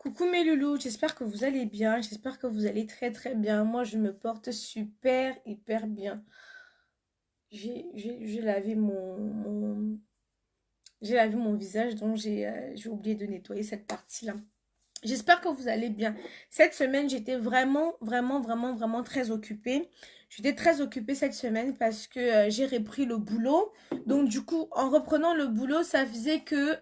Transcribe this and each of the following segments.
Coucou mes loulous, j'espère que vous allez bien, j'espère que vous allez très très bien. Moi je me porte super, hyper bien. J'ai lavé j'ai lavé mon visage, donc j'ai oublié de nettoyer cette partie-là. J'espère que vous allez bien. Cette semaine, j'étais vraiment très occupée. J'étais très occupée cette semaine parce que j'ai repris le boulot. Donc du coup, en reprenant le boulot, ça faisait que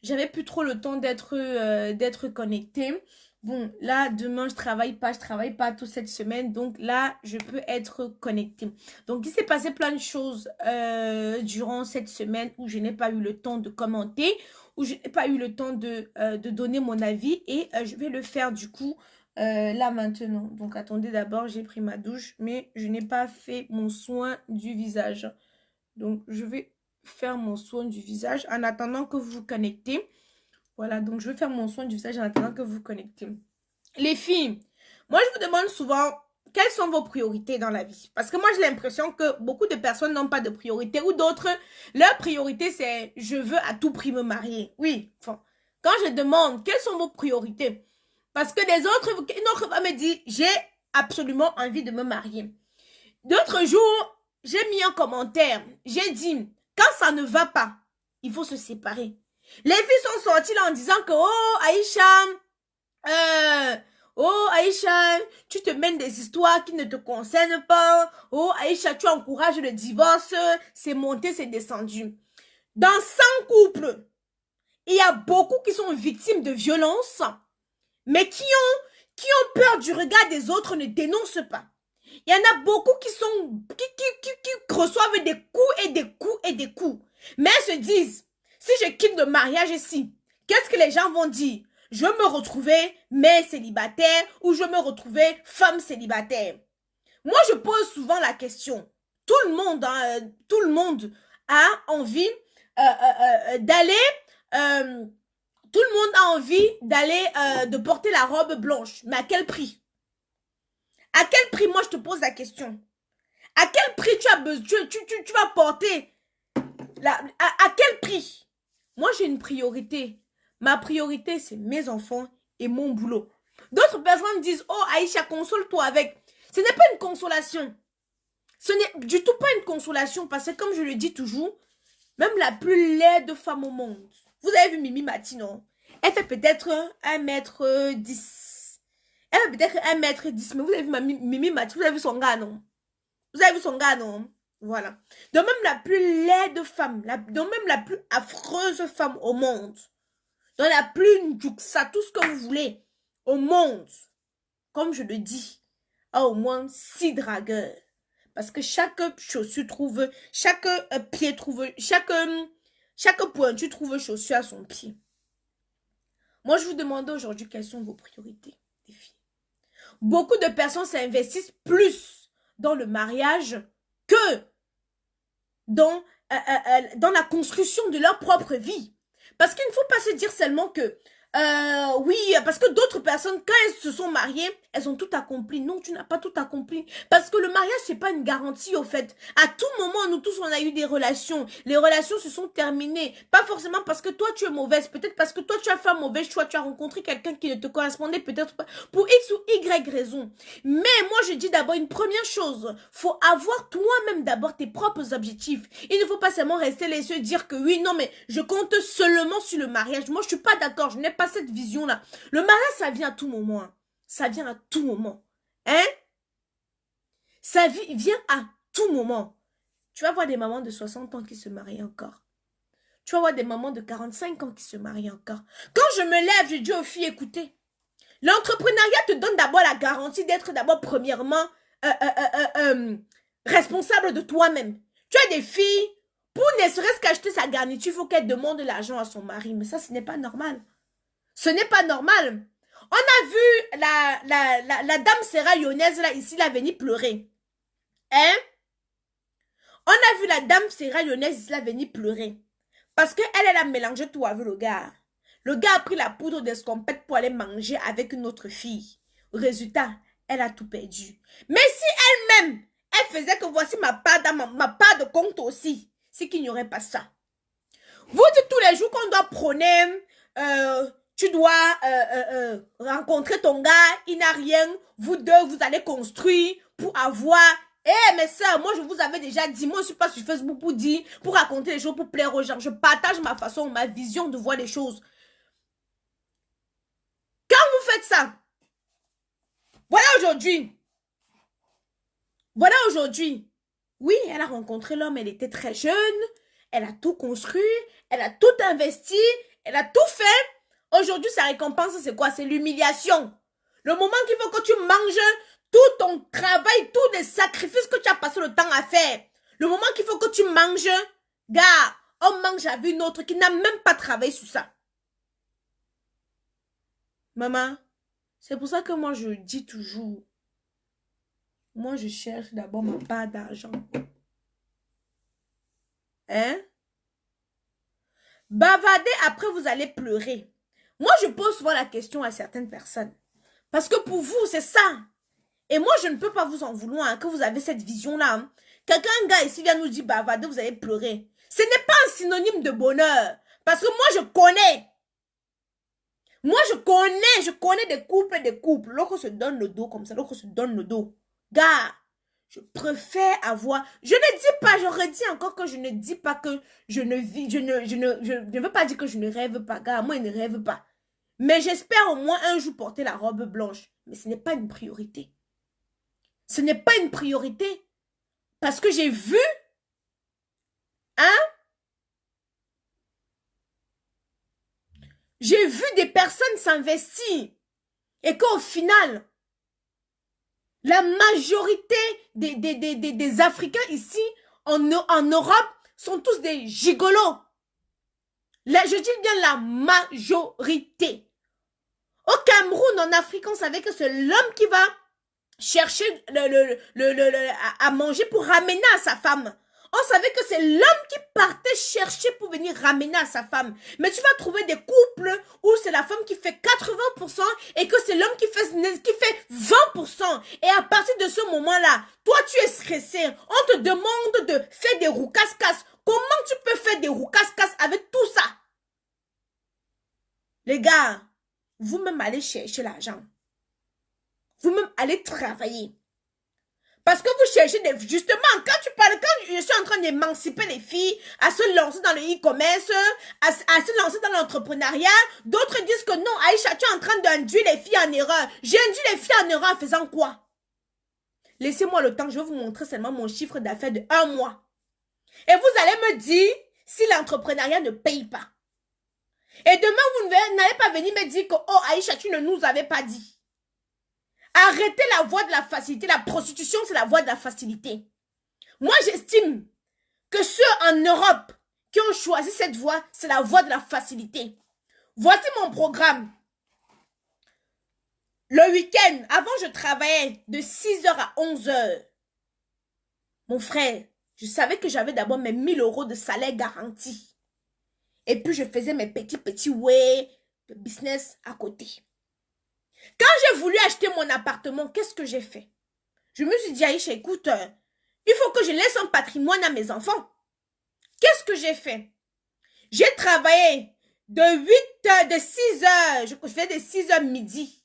j'avais plus trop le temps d'être connectée. Bon, là, demain, je travaille pas toute cette semaine. Donc là, je peux être connectée. Donc, il s'est passé plein de choses durant cette semaine où je n'ai pas eu le temps de commenter, où je n'ai pas eu le temps de donner mon avis et je vais le faire du coup là maintenant. Donc attendez, d'abord j'ai pris ma douche mais je n'ai pas fait mon soin du visage. Donc je vais faire mon soin du visage en attendant que vous vous connectez. Voilà, donc je vais faire mon soin du visage en attendant que vous vous connectez. Les filles, moi je vous demande souvent quelles sont vos priorités dans la vie. Parce que moi j'ai l'impression que beaucoup de personnes n'ont pas de priorité ou d'autres, leur priorité c'est je veux à tout prix me marier. Oui, enfin, quand je demande quelles sont vos priorités, parce que des autres, une autre va me dire j'ai absolument envie de me marier. D'autres jours, j'ai mis un commentaire, j'ai dit quand ça ne va pas, il faut se séparer. Les filles sont sorties là en disant que oh Aïcha, euh, oh Aïcha, tu te mènes des histoires qui ne te concernent pas. Oh Aïcha, tu encourages le divorce. C'est monté, c'est descendu. Dans 100 couples, il y a beaucoup qui sont victimes de violences, mais qui ont peur du regard des autres ne dénoncent pas. Il y en a beaucoup qui reçoivent des coups et des coups et des coups. Mais elles se disent, si je quitte le mariage ici, qu'est-ce que les gens vont dire? Je vais me retrouver mère célibataire ou je vais me retrouver femme célibataire. Moi, je pose souvent la question. Tout le monde a envie d'aller... tout le monde a envie d'aller, de porter la robe blanche. Mais à quel prix? À quel prix? Moi, je te pose la question. À quel prix tu as besoin, tu vas porter à quel prix? Moi, j'ai une priorité. Ma priorité, c'est mes enfants et mon boulot. D'autres personnes me disent, oh Aïcha, console-toi avec. Ce n'est pas une consolation. Ce n'est du tout pas une consolation parce que comme je le dis toujours, même la plus laide femme au monde. Vous avez vu Mimi Mati, non? Elle fait peut-être 1 m 10. Elle fait peut-être 1 m 10. Mais vous avez vu Mimi Mati, vous avez vu son gars, non? Vous avez vu son gars, non? Voilà. Donc même la plus laide femme, donc même la plus affreuse femme au monde, donc la plus njuxa, tout ce que vous voulez, au monde, comme je le dis, a au moins 6 dragueurs. Parce que chaque chaussure trouve, chaque pied trouve, chaque pointu trouve chaussure à son pied. Moi, je vous demande aujourd'hui quelles sont vos priorités, les filles. Beaucoup de personnes s'investissent plus dans le mariage que dans la construction de leur propre vie. Parce qu'il ne faut pas se dire seulement que oui, parce que d'autres personnes, quand elles se sont mariées, elles ont tout accompli. Non, tu n'as pas tout accompli. Parce que le mariage, c'est pas une garantie, au fait. À tout moment, nous tous, on a eu des relations. Les relations se sont terminées. Pas forcément parce que toi, tu es mauvaise. Peut-être parce que toi, tu as fait un mauvais choix. Tu as rencontré quelqu'un qui ne te correspondait peut-être pas. Pour X ou Y raison. Mais moi, je dis d'abord une première chose. Faut avoir toi-même d'abord tes propres objectifs. Il ne faut pas seulement rester les yeux dire que oui, non, mais je compte seulement sur le mariage. Moi, je suis pas d'accord. Je n'ai pas cette vision-là. Le mariage, ça vient à tout moment. Ça vient à tout moment. Hein? Ça vient à tout moment. Tu vas voir des mamans de 60 ans qui se marient encore. Tu vas voir des mamans de 45 ans qui se marient encore. Quand je me lève, je dis aux filles, écoutez, l'entrepreneuriat te donne d'abord la garantie d'être d'abord premièrement responsable de toi-même. Tu as des filles, pour ne serait-ce qu'acheter sa garniture, il faut qu'elle demande de l'argent à son mari. Mais ça, ce n'est pas normal. Ce n'est pas normal. On a vu la dame Serra Lyonnaise, là, ici, là, venir pleurer. Hein? On a vu la dame Serra Lyonnaise, ici, là, venir pleurer. Parce qu'elle, elle a mélangé tout avec le gars. Le gars a pris la poudre d'escompette pour aller manger avec une autre fille. Résultat, elle a tout perdu. Mais si elle-même, elle faisait que voici ma part, ma part de compte aussi, c'est qu'il n'y aurait pas ça. Vous dites tous les jours qu'on doit prôner tu dois rencontrer ton gars, il n'a rien, vous deux, vous allez construire pour avoir... Eh, mes soeurs, moi, je vous avais déjà dit, moi, je ne suis pas sur Facebook pour dire, pour raconter les choses, pour plaire aux gens. Je partage ma façon, ma vision de voir les choses. Quand vous faites ça, voilà aujourd'hui. Voilà aujourd'hui. Oui, elle a rencontré l'homme, elle était très jeune, elle a tout construit, elle a tout investi, elle a tout fait. Aujourd'hui, sa récompense, c'est quoi? C'est l'humiliation. Le moment qu'il faut que tu manges tout ton travail, tous les sacrifices que tu as passé le temps à faire. Le moment qu'il faut que tu manges, gars, on mange avec une autre qui n'a même pas travaillé sur ça. Maman, c'est pour ça que moi, je dis toujours, moi, je cherche d'abord ma part d'argent. Hein? Bavarder, après, vous allez pleurer. Moi, je pose souvent la question à certaines personnes. Parce que pour vous, c'est ça. Et moi, je ne peux pas vous en vouloir hein, que vous avez cette vision-là. Hein. Quelqu'un, un gars ici vient nous dire bavarder, vous allez pleurer. Ce n'est pas un synonyme de bonheur. Parce que moi, je connais. Moi, je connais des couples et des couples. L'autre se donne le dos comme ça, l'autre se donne le dos. Gars, je préfère avoir... Je ne dis pas, je redis encore que je ne dis pas que je ne vis... Je ne veux pas dire que je ne rêve pas, gars. Moi, je ne rêve pas. Mais j'espère au moins un jour porter la robe blanche. Mais ce n'est pas une priorité. Ce n'est pas une priorité. Parce que j'ai vu... Hein? J'ai vu des personnes s'investir. Et qu'au final... La majorité des Africains ici, en Europe, sont tous des gigolos. Je dis bien la majorité. Au Cameroun, en Afrique, on savait que c'est l'homme qui va chercher à manger pour ramener à sa femme. On savait que c'est l'homme qui partait chercher pour venir ramener à sa femme. Mais tu vas trouver des couples où c'est la femme qui fait 80% et que c'est l'homme qui fait 20%. Et à partir de ce moment-là, toi tu es stressé. On te demande de faire des roues casse-casse. Comment tu peux faire des roues casse-casse avec tout ça? Les gars, vous-même allez chercher l'argent. Vous-même allez travailler. Parce que vous cherchez des... Justement, quand je suis en train d'émanciper les filles, à se lancer dans le e-commerce, à se lancer dans l'entrepreneuriat, d'autres disent que non, Aïcha, tu es en train d'induire les filles en erreur. J'ai induit les filles en erreur en faisant quoi? Laissez-moi le temps, je vais vous montrer seulement mon chiffre d'affaires de 1 mois. Et vous allez me dire si l'entrepreneuriat ne paye pas. Et demain, vous n'allez pas venir me dire que, oh Aïcha, tu ne nous avais pas dit. Arrêtez la voie de la facilité. La prostitution, c'est la voie de la facilité. Moi, j'estime que ceux en Europe qui ont choisi cette voie, c'est la voie de la facilité. Voici mon programme. Le week-end, avant, je travaillais de 6h à 11h. Mon frère, je savais que j'avais d'abord mes 1000 € de salaire garanti. Et puis, je faisais mes petits way de business à côté. Quand j'ai voulu acheter mon appartement, qu'est-ce que j'ai fait? Je me suis dit, Aïcha, écoute, il faut que je laisse un patrimoine à mes enfants. Qu'est-ce que j'ai fait? J'ai travaillé de 8h, de 6h, je fais de 6h midi,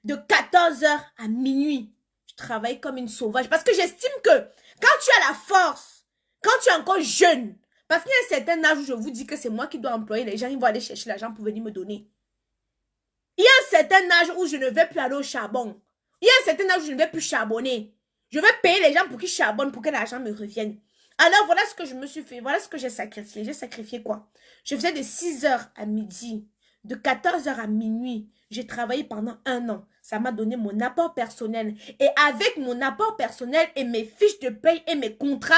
de 14h à minuit. Je travaille comme une sauvage parce que j'estime que quand tu as la force, quand tu es encore jeune, parce qu'il y a un certain âge où je vous dis que c'est moi qui dois employer les gens, ils vont aller chercher l'argent pour venir me donner. Il y a un certain âge où je ne vais plus aller au charbon. Il y a un certain âge où je ne vais plus charbonner. Je vais payer les gens pour qu'ils charbonnent, pour que l'argent me revienne. Alors, voilà ce que je me suis fait. Voilà ce que j'ai sacrifié. J'ai sacrifié quoi? Je faisais de 6h à midi, de 14h à minuit. J'ai travaillé pendant 1 an. Ça m'a donné mon apport personnel. Et avec mon apport personnel et mes fiches de paye et mes contrats,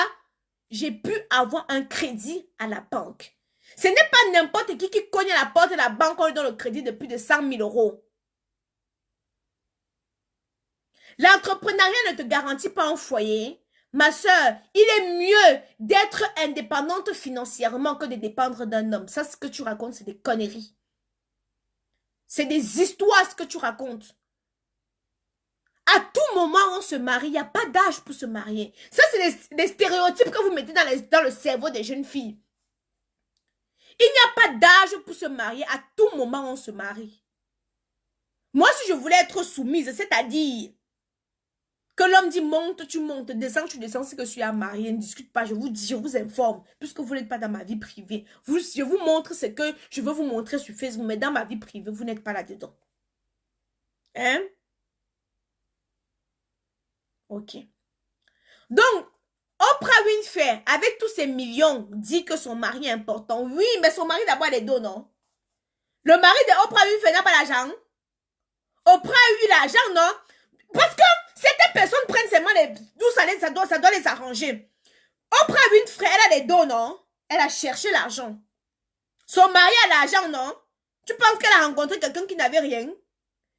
j'ai pu avoir un crédit à la banque. Ce n'est pas n'importe qui cogne à la porte de la banque, on lui donne le crédit de plus de 100 000 €. L'entrepreneuriat ne te garantit pas un foyer. Ma soeur, il est mieux d'être indépendante financièrement que de dépendre d'un homme. Ça, ce que tu racontes, c'est des conneries. C'est des histoires, ce que tu racontes. À tout moment, on se marie. Il n'y a pas d'âge pour se marier. Ça, c'est des stéréotypes que vous mettez dans le cerveau des jeunes filles. Il n'y a pas d'âge pour se marier. À tout moment, on se marie. Moi, si je voulais être soumise, c'est-à-dire que l'homme dit monte, tu montes, descends, tu descends, c'est que je suis à marier, ne discute pas, je vous dis, je vous informe, puisque vous n'êtes pas dans ma vie privée. Je vous montre ce que je veux vous montrer sur Facebook, mais dans ma vie privée, vous n'êtes pas là-dedans. Hein? Ok. Donc, Oprah Winfrey, avec tous ses millions, dit que son mari est important. Oui, mais son mari d'abord les donne, non? Le mari de Oprah Winfrey n'a pas l'argent. Oprah a eu l'argent, non? Parce que certaines personnes prennent seulement les... D'où ça doit les arranger. Oprah Winfrey, elle a des dons, non? Elle a cherché l'argent. Son mari a l'argent, non? Tu penses qu'elle a rencontré quelqu'un qui n'avait rien?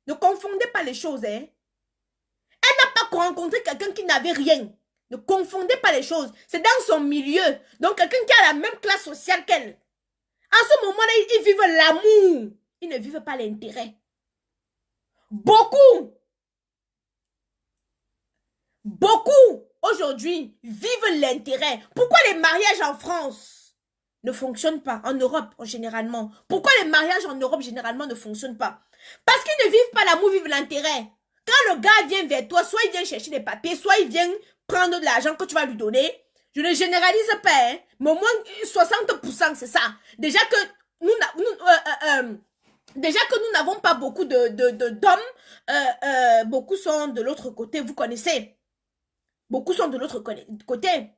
Ne confondez pas les choses, hein? Elle n'a pas rencontré quelqu'un qui n'avait rien. Ne confondez pas les choses. C'est dans son milieu. Donc, quelqu'un qui a la même classe sociale qu'elle. En ce moment-là, ils vivent l'amour. Ils ne vivent pas l'intérêt. Beaucoup, aujourd'hui, vivent l'intérêt. Pourquoi les mariages en France ne fonctionnent pas? En Europe, généralement. Pourquoi les mariages en Europe, généralement, ne fonctionnent pas? Parce qu'ils ne vivent pas l'amour, vivent l'intérêt. Quand le gars vient vers toi, soit il vient chercher des papiers, soit il vient prendre de l'argent que tu vas lui donner. Je ne généralise pas, hein, mais au moins 60%, c'est ça. Déjà que nous n'avons pas beaucoup d'hommes, beaucoup sont de l'autre côté, vous connaissez. Beaucoup sont de l'autre côté.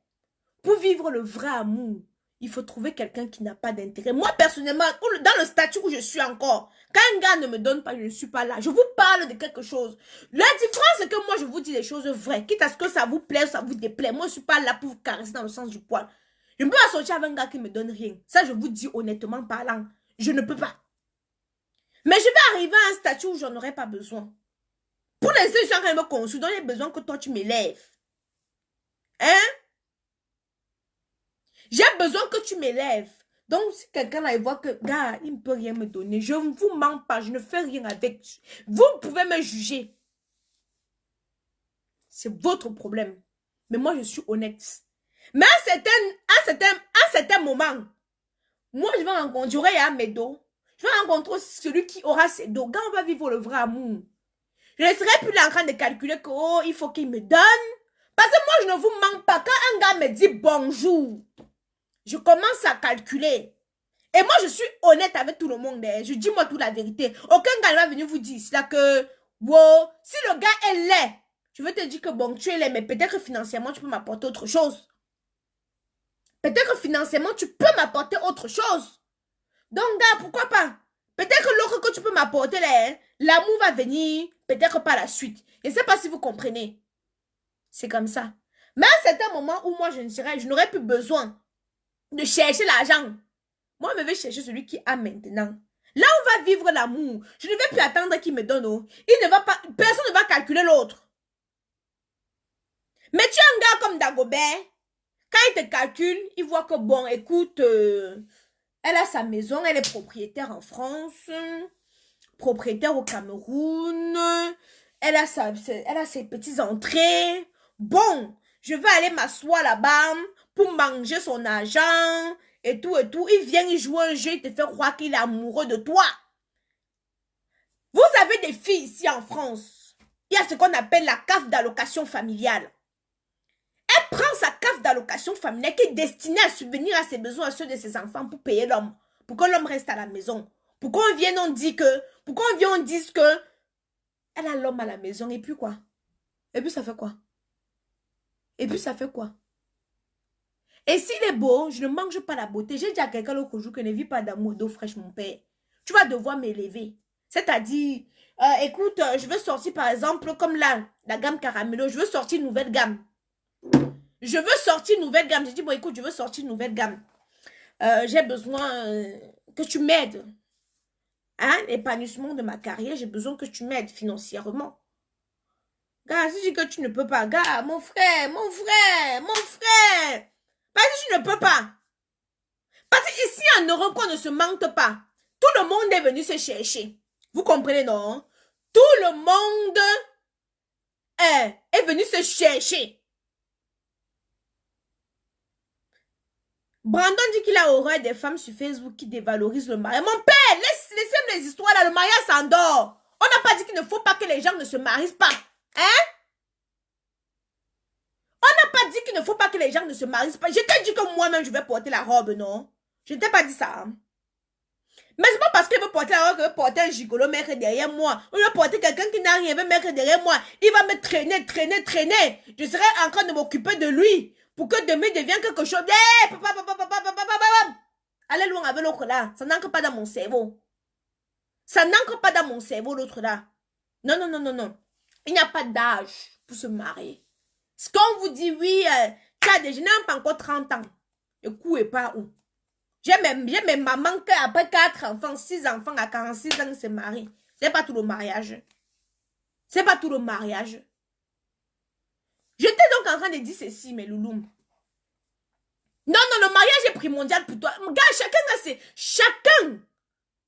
Pour vivre le vrai amour, il faut trouver quelqu'un qui n'a pas d'intérêt. Moi, personnellement, dans le statut où je suis encore, quand un gars ne me donne pas, je ne suis pas là. Je vous parle de quelque chose. La différence, c'est que moi, je vous dis des choses vraies. Quitte à ce que ça vous plaît ou ça vous déplaît. Moi, je ne suis pas là pour vous caresser dans le sens du poil. Je ne peux pas sortir avec un gars qui ne me donne rien. Ça, je vous dis honnêtement parlant. Je ne peux pas. Mais je vais arriver à un statut où j'en aurai pas besoin. Pour l'instant, je suis en train de me construire. Donc, il y a besoin que toi, tu m'élèves. Hein? J'ai besoin que tu m'élèves. Donc, si quelqu'un là, il voit que, gars, il ne peut rien me donner, je ne vous mens pas, je ne fais rien avec. Vous pouvez me juger. C'est votre problème. Mais moi, je suis honnête. Mais à un certain moment, moi, je vais rencontrer, j'aurai à mes dos. Je vais rencontrer celui qui aura ses dos. Quand on va vivre le vrai amour, je ne serai plus là en train de calculer que, oh, il faut qu'il me donne. Parce que moi, je ne vous mens pas. Quand un gars me dit bonjour, je commence à calculer. Et moi, je suis honnête avec tout le monde. Hein. Je dis moi toute la vérité. Aucun gars ne va venir vous dire là que, wow, si le gars est laid, je veux te dire que bon, tu es laid, mais peut-être que financièrement, tu peux m'apporter autre chose. Peut-être que financièrement, tu peux m'apporter autre chose. Donc, gars, pourquoi pas? Peut-être que l'autre que tu peux m'apporter, là, l'amour va venir, peut-être pas la suite. Je ne sais pas si vous comprenez. C'est comme ça. Mais à un certain moment où moi, je n'aurais plus besoin de chercher l'argent. Moi, je vais chercher celui qui a maintenant. Là, on va vivre l'amour. Je ne vais plus attendre qu'il me donne. Oh. Il ne va pas, personne ne va calculer l'autre. Mais tu as un gars comme Dagobert. Quand il te calcule, il voit que bon, écoute, elle a sa maison, elle est propriétaire en France, propriétaire au Cameroun, elle a ses petites entrées. Bon, je vais aller m'asseoir là-bas pour manger son argent et tout et tout. Il vient, il joue un jeu, il te fait croire qu'il est amoureux de toi. Vous avez des filles ici en France. Il y a ce qu'on appelle la CAF d'allocation familiale. Elle prend sa CAF d'allocation familiale qui est destinée à subvenir à ses besoins, à ceux de ses enfants pour payer l'homme. Pour que l'homme reste à la maison. Pourquoi on vient, on dit que... Pourquoi on vient, on dit que... Elle a l'homme à la maison et puis quoi? Et puis ça fait quoi? Et puis ça fait quoi? Et s'il est beau, je ne mange pas la beauté. J'ai dit à quelqu'un l'autre jour que ne vis pas d'amour d'eau fraîche, mon père. Tu vas devoir m'élever. C'est-à-dire, écoute, je veux sortir par exemple comme là, la gamme Caramello. Je veux sortir une nouvelle gamme. Je veux sortir une nouvelle gamme. J'ai dit, bon, écoute, je veux sortir une nouvelle gamme. J'ai besoin que tu m'aides. Hein, l'épanouissement de ma carrière, j'ai besoin que tu m'aides financièrement. Gars, si je dis que tu ne peux pas, gars, mon frère. Parce que je ne peux pas. Parce qu'ici en Europe, on ne se mente pas. Tout le monde est venu se chercher. Vous comprenez, non? Tout le monde est venu se chercher. Brandon dit qu'il a horreur des femmes sur Facebook qui dévalorisent le mariage. Mon père, laissez-moi les histoires là, le mariage s'endort. On n'a pas dit qu'il ne faut pas que les gens ne se marient pas. Hein? On n'a pas dit qu'il ne faut pas que les gens ne se marient pas. Je t'ai dit que moi-même je vais porter la robe, non? Je ne t'ai pas dit ça. Hein? Mais c'est pas parce qu'il veut porter la robe qu'il veut porter un gigolo mettre derrière moi. Ou il veut porter quelqu'un qui n'a rien, veut mettre derrière moi. Il va me traîner, traîner, traîner. Je serai en train de m'occuper de lui. Pour que demain devienne quelque chose. Hey, papa, papa, papa, papa, papa, papa. Allez loin avec l'autre là. Ça n'ancre pas dans mon cerveau. Ça n'ancre pas dans mon cerveau l'autre là. Non, non, non, non, non. Il n'y a pas d'âge pour se marier. Ce qu'on vous dit, oui, tu as déjà pas encore 30 ans. Le coup est pas où. J'ai mes mamans qui après 4 enfants, 6 enfants à 46 ans se marient. C'est pas tout le mariage. C'est pas tout le mariage. J'étais donc en train de dire ceci, mes loulous. Non, non, le mariage est primordial pour toi. Gars,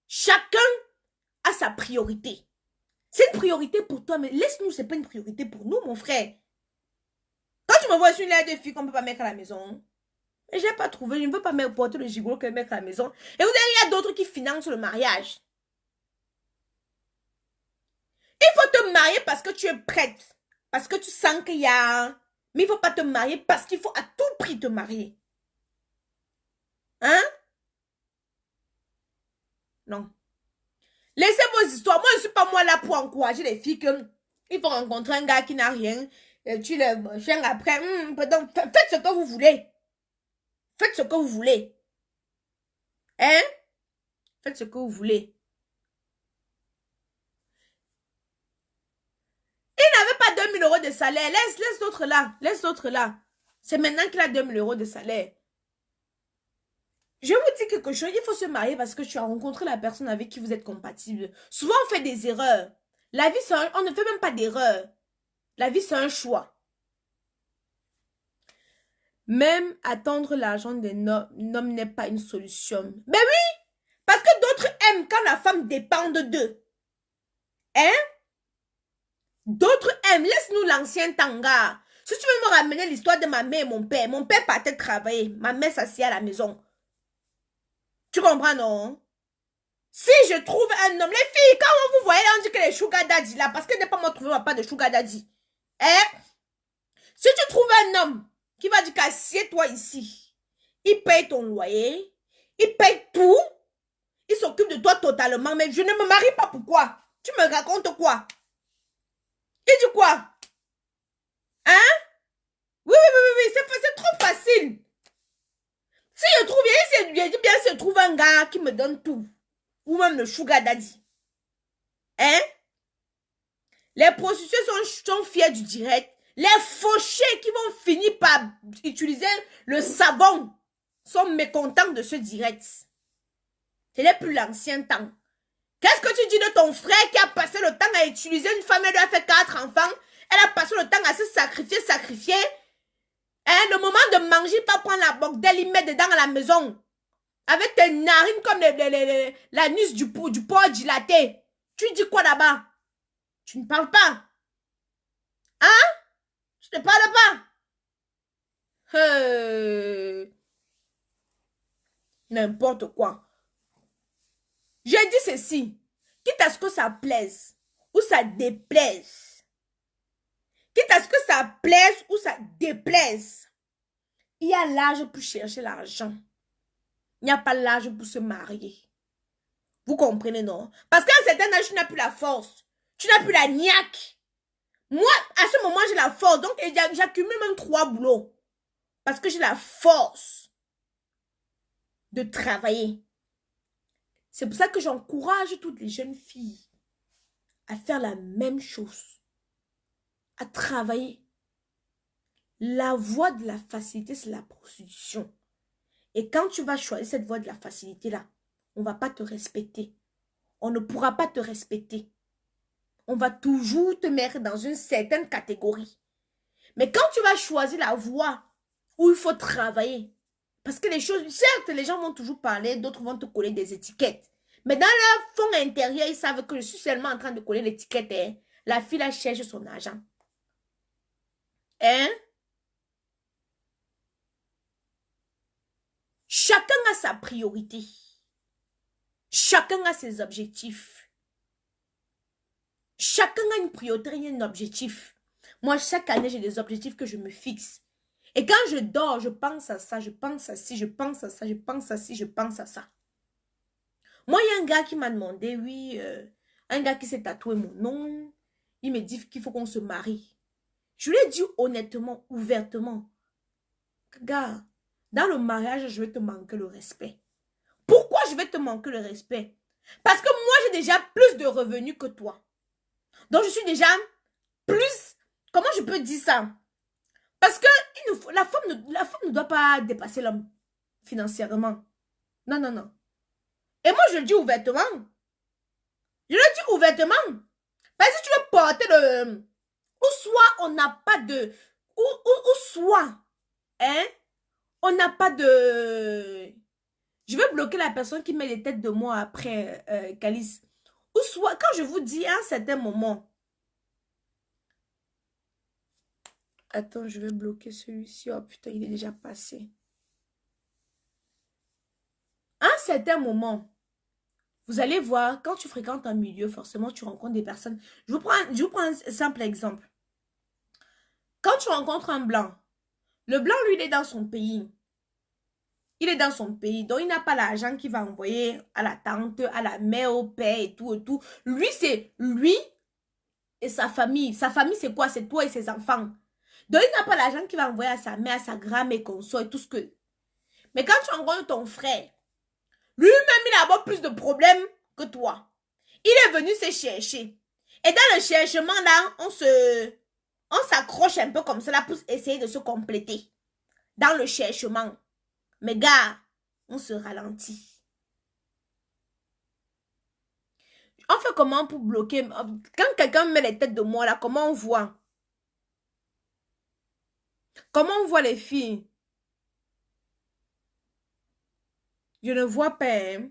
chacun a sa priorité. C'est une priorité pour toi, mais laisse-nous, c'est pas une priorité pour nous, mon frère. Quand tu me vois sur une lettre de fille qu'on ne peut pas mettre à la maison, mais je n'ai pas trouvé, je ne veux pas me porter le gigolo que mettre à la maison. Et vous savez, il y a d'autres qui financent le mariage. Il faut te marier parce que tu es prête. Parce que tu sens qu'il y a... Mais il ne faut pas te marier parce qu'il faut à tout prix te marier. Hein? Non. Laissez vos histoires. Moi, je ne suis pas moi là pour encourager les filles que il faut rencontrer un gars qui n'a rien. Tu le chiens après. Pardon, faites ce que vous voulez. Faites ce que vous voulez. Hein? Faites ce que vous voulez. Il n'avait pas 2000 € de salaire. Laisse l'autre là. Laisse l'autre là. C'est maintenant qu'il a 2000 € de salaire. Je vous dis quelque chose. Il faut se marier parce que tu as rencontré la personne avec qui vous êtes compatible. Souvent, on fait des erreurs. La vie, on ne fait même pas d'erreur. La vie, c'est un choix. Même attendre l'argent d'un homme n'est pas une solution. Ben oui, parce que d'autres aiment quand la femme dépend d'eux. Hein? D'autres aiment. Laisse-nous l'ancien tanga. Si tu veux me ramener l'histoire de ma mère et mon père partait travailler. Ma mère s'assied à la maison. Tu comprends, non? Si je trouve un homme, les filles, quand vous voyez, on dit que les sugar daddy là, parce que n'est pas moi trouver pas de sugar daddy. Hein? Si tu trouves un homme qui va dire qu'assieds-toi ici, il paye ton loyer, il paye tout, il s'occupe de toi totalement, mais je ne me marie pas, pourquoi? Tu me racontes quoi? Il dit quoi? Hein? Oui, c'est trop facile. Si je trouve, bien se trouve un gars qui me donne tout, ou même le sugar daddy. Hein? Les prostituées sont fiers du direct. Les fauchés qui vont finir par utiliser le savon sont mécontents de ce direct. Ce n'est plus l'ancien temps. Qu'est-ce que tu dis de ton frère qui a passé le temps à utiliser une femme, elle lui a fait 4 enfants, elle a passé le temps à se sacrifier. Hein, le moment de manger, pas prendre la bordelle, il met dedans à la maison. Avec tes narines comme l'anus du porc dilaté. Tu dis quoi là-bas? Tu ne parles pas. Hein? Je ne parle pas. N'importe quoi. J'ai dit ceci. Quitte à ce que ça plaise ou ça déplaise. Quitte à ce que ça plaise ou ça déplaise. Il y a l'âge pour chercher l'argent. Il n'y a pas l'âge pour se marier. Vous comprenez, non? Parce qu'à un certain âge, tu n'as plus la force. Tu n'as plus la niaque. Moi, à ce moment, j'ai la force. Donc, j'accumule même 3 boulots. Parce que j'ai la force de travailler. C'est pour ça que j'encourage toutes les jeunes filles à faire la même chose. À travailler. La voie de la facilité, c'est la prostitution. Et quand tu vas choisir cette voie de la facilité-là, on ne va pas te respecter. On ne pourra pas te respecter. On va toujours te mettre dans une certaine catégorie. Mais quand tu vas choisir la voie où il faut travailler, parce que les choses, certes, les gens vont toujours parler, d'autres vont te coller des étiquettes. Mais dans leur fond intérieur, ils savent que je suis seulement en train de coller l'étiquette. Hein. La fille, elle cherche son argent. Hein? Chacun a sa priorité. Chacun a ses objectifs. Chacun a une priorité et un objectif. Moi, chaque année, j'ai des objectifs que je me fixe. Et quand je dors, je pense à ça, je pense à ci, je pense à ça, je pense à ci, je pense à ça. Moi, il y a un gars qui m'a demandé, oui, un gars qui s'est tatoué mon nom. Il me dit qu'il faut qu'on se marie. Je lui ai dit honnêtement, ouvertement, gars, dans le mariage, je vais te manquer le respect. Pourquoi je vais te manquer le respect? Parce que moi, j'ai déjà plus de revenus que toi. Donc, je suis déjà plus... Comment je peux dire ça? Parce que la femme ne doit pas dépasser l'homme financièrement. Non, non, non. Et moi, je le dis ouvertement. Je le dis ouvertement. Parce que si tu veux porter le... Ou soit on n'a pas de... Ou soit, hein, on n'a pas de... Je vais bloquer la personne qui met les têtes de moi après, Calice. Ou soit, quand je vous dis à un certain moment... Attends, je vais bloquer celui-ci. Oh putain, il est déjà passé. À un certain moment, vous allez voir, quand tu fréquentes un milieu, forcément, tu rencontres des personnes. Je vous prends un simple exemple. Quand tu rencontres un blanc, le blanc, lui, il est dans son pays. Il est dans son pays, donc il n'a pas l'argent qu'il va envoyer à la tante, à la mère, au père et tout, et tout. Lui, c'est lui et sa famille. Sa famille, c'est quoi? C'est toi et ses enfants. Donc, il n'a pas l'argent qu'il va envoyer à sa mère, à sa grand-mère, consort et tout ce que... Mais quand tu rencontres ton frère, lui-même, il a avoir plus de problèmes que toi. Il est venu se chercher. Et dans le cherchement, là, on s'accroche un peu comme ça, là, pour essayer de se compléter. Dans le cherchement. Mais gars, on se ralentit. On fait comment pour bloquer? Quand quelqu'un met les têtes de moi, là, comment on voit? Comment on voit les filles? Je ne vois pas, hein?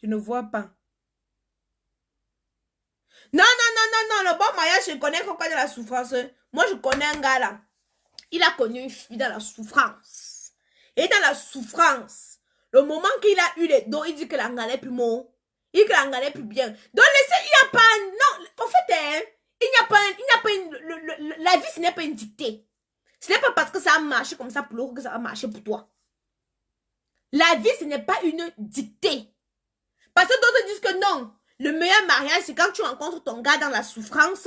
Je ne vois pas. Non, non, non, non, non, le bon mariage, je connais pourquoi de la souffrance. Moi, je connais un gars, là. Il a connu une fille dans la souffrance. Et dans la souffrance, le moment qu'il a eu les dons, il dit que la n'allait plus mort. Il dit que la n'allait plus bien. Donc, laissez, il n'y a pas... Non, en fait, hein, il n'y a pas... la vie, ce n'est pas une dictée. Ce n'est pas parce que ça a marché comme ça pour l'autre que ça va marcher pour toi. La vie, ce n'est pas une dictée. Parce que d'autres disent que non. Le meilleur mariage, c'est quand tu rencontres ton gars dans la souffrance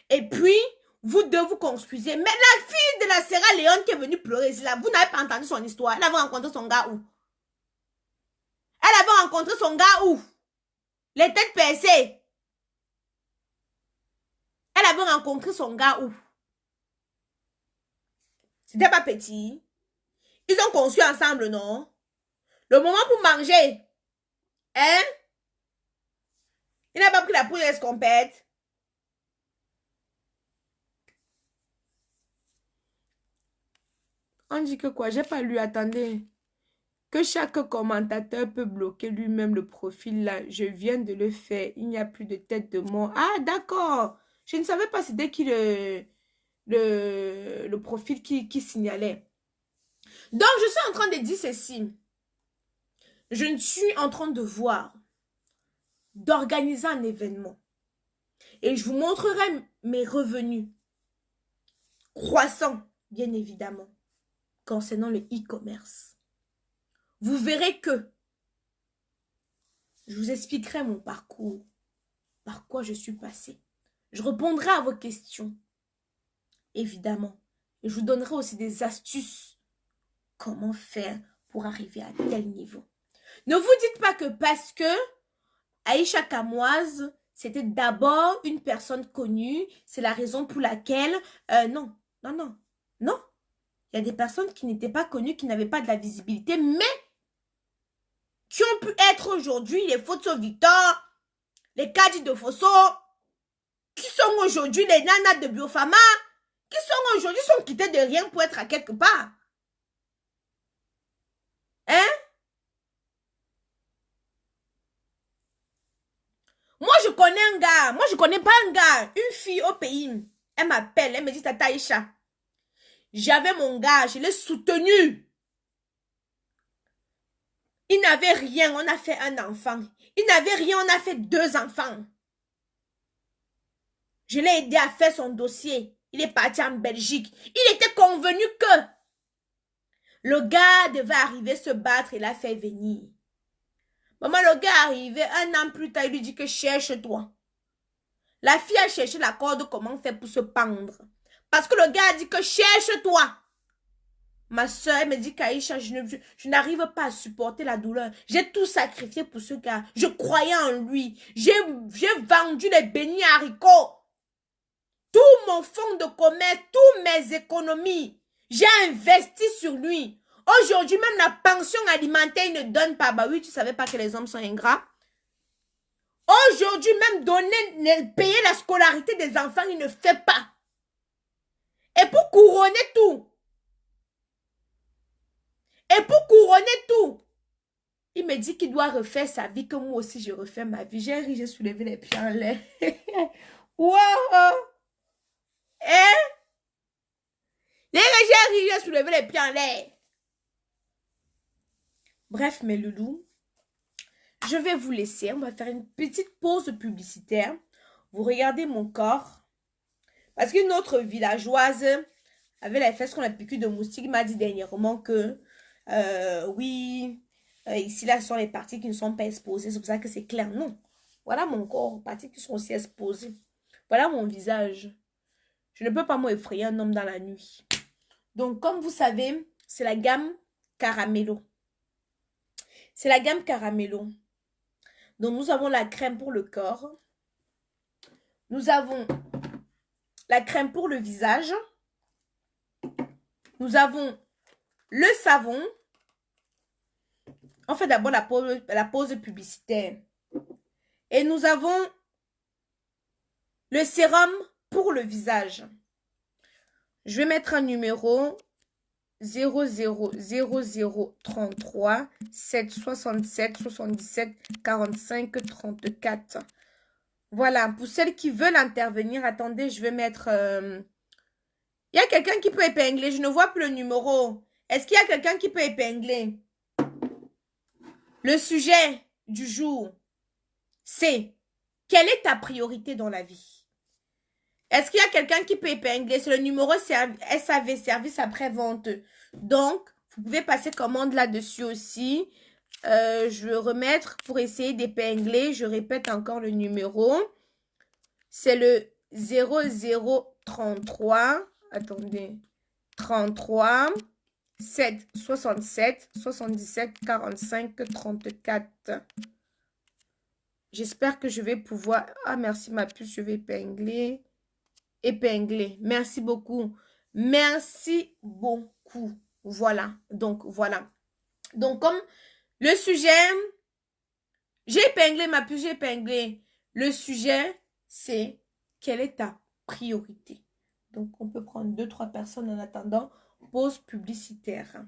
et puis... Vous deux vous construisez. Mais la fille de la Sierra Leone qui est venue pleurer ici, là, vous n'avez pas entendu son histoire. Elle avait rencontré son gars où? Elle avait rencontré son gars où? Les têtes percées. Elle avait rencontré son gars où? C'était pas petit. Ils ont conçu ensemble, non? Le moment pour manger. Hein? Il n'a pas pris la poudre escompette. On dit que quoi? J'ai pas lu, attendez. Que chaque commentateur peut bloquer lui-même le profil là. Je viens de le faire. Il n'y a plus de tête de mort. Ah, d'accord. Je ne savais pas c'était qui le profil qui signalait. Donc, je suis en train de dire ceci. Je suis en train de voir, d'organiser un événement. Et je vous montrerai mes revenus croissants, bien évidemment, concernant le e-commerce. Vous verrez que je vous expliquerai mon parcours, par quoi je suis passée. Je répondrai à vos questions, évidemment. Et je vous donnerai aussi des astuces. Comment faire pour arriver à tel niveau. Ne vous dites pas que parce que Aïcha Kamoise, c'était d'abord une personne connue, c'est la raison pour laquelle... non, non, non, non. Il y a des personnes qui n'étaient pas connues, qui n'avaient pas de la visibilité, mais qui ont pu être aujourd'hui les Photo Victor, les Kadi de Fosso, qui sont aujourd'hui les nanas de Biofama, qui sont aujourd'hui sont quittés de rien pour être à quelque part. Hein? Moi, je connais un gars. Moi, je connais pas un gars. Une fille au pays. Elle m'appelle. Elle me dit, Tata Aïcha, J'avais mon gars, je l'ai soutenu. Il n'avait rien, on a fait un enfant. Il n'avait rien, on a fait 2 enfants. Je l'ai aidé à faire son dossier. Il est parti en Belgique. Il était convenu que le gars devait arriver se battre et l'a fait venir. Maman, le gars est arrivé 1 an plus tard, il lui dit que cherche-toi. La fille a cherché la corde, comment faire pour se pendre. Parce que le gars a dit que cherche-toi. Ma soeur me dit qu'Aïcha, je n'arrive pas à supporter la douleur. J'ai tout sacrifié pour ce gars. Je croyais en lui. J'ai vendu les beignets haricots. Tout mon fonds de commerce, toutes mes économies. J'ai investi sur lui. Aujourd'hui, même la pension alimentaire, il ne donne pas. Bah oui, tu savais pas que les hommes sont ingrats. Aujourd'hui, même payer la scolarité des enfants, il ne fait pas. Et pour couronner tout, il me dit qu'il doit refaire sa vie, que moi aussi je refais ma vie. J'ai ri, j'ai soulevé les pieds en l'air. Wow! Hein? J'ai ri, j'ai soulevé les pieds en l'air. Bref, mes loulous, je vais vous laisser. On va faire une petite pause publicitaire. Vous regardez mon corps. Parce qu'une autre villageoise avait les fesses qu'on a piqûre de moustique m'a dit dernièrement que oui, ici là ce sont les parties qui ne sont pas exposées. C'est pour ça que c'est clair. Non. Voilà mon corps, parties qui sont aussi exposées. Voilà mon visage. Je ne peux pas m'effrayer un homme dans la nuit. Donc comme vous savez, c'est la gamme Caramello. C'est la gamme Caramello. Donc nous avons la crème pour le corps. Nous avons la crème pour le visage. Nous avons le savon. On fait d'abord la pause publicitaire. Et nous avons le sérum pour le visage. Je vais mettre un numéro 000033 767 77 45 34. Voilà, pour celles qui veulent intervenir, attendez, je vais mettre... Il y a quelqu'un qui peut épingler, je ne vois plus le numéro. Est-ce qu'il y a quelqu'un qui peut épingler? Le sujet du jour, c'est quelle est ta priorité dans la vie? Est-ce qu'il y a quelqu'un qui peut épingler? C'est le numéro SAV, service après-vente. Donc, vous pouvez passer commande là-dessus aussi. Je vais remettre pour essayer d'épingler. Je répète encore le numéro. C'est le 0033. Attendez. 33 7 67 77 45 34. J'espère que je vais pouvoir... Ah, merci ma puce, je vais épingler. Épingler. Merci beaucoup. Merci beaucoup. Voilà. Donc, voilà. Donc, comme le sujet... J'ai épinglé ma puce, j'ai épinglé. Le sujet, c'est quelle est ta priorité? Donc, on peut prendre 2-3 personnes en attendant. Pause publicitaire.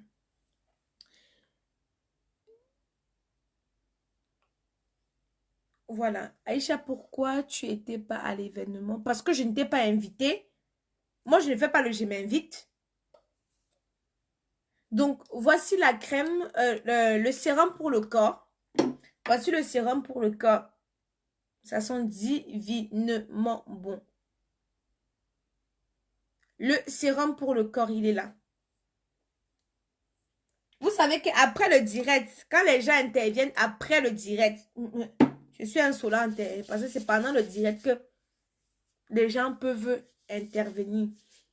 Voilà. Aïcha, pourquoi tu n'étais pas à l'événement? Parce que je ne t'ai pas invité. Moi, je ne fais pas le je m'invite. Donc, voici la crème, le sérum pour le corps. Voici le sérum pour le corps. Ça sent divinement bon. Le sérum pour le corps, il est là. Vous savez qu'après le direct, quand les gens interviennent après le direct, je suis insolente parce que c'est pendant le direct que les gens peuvent intervenir.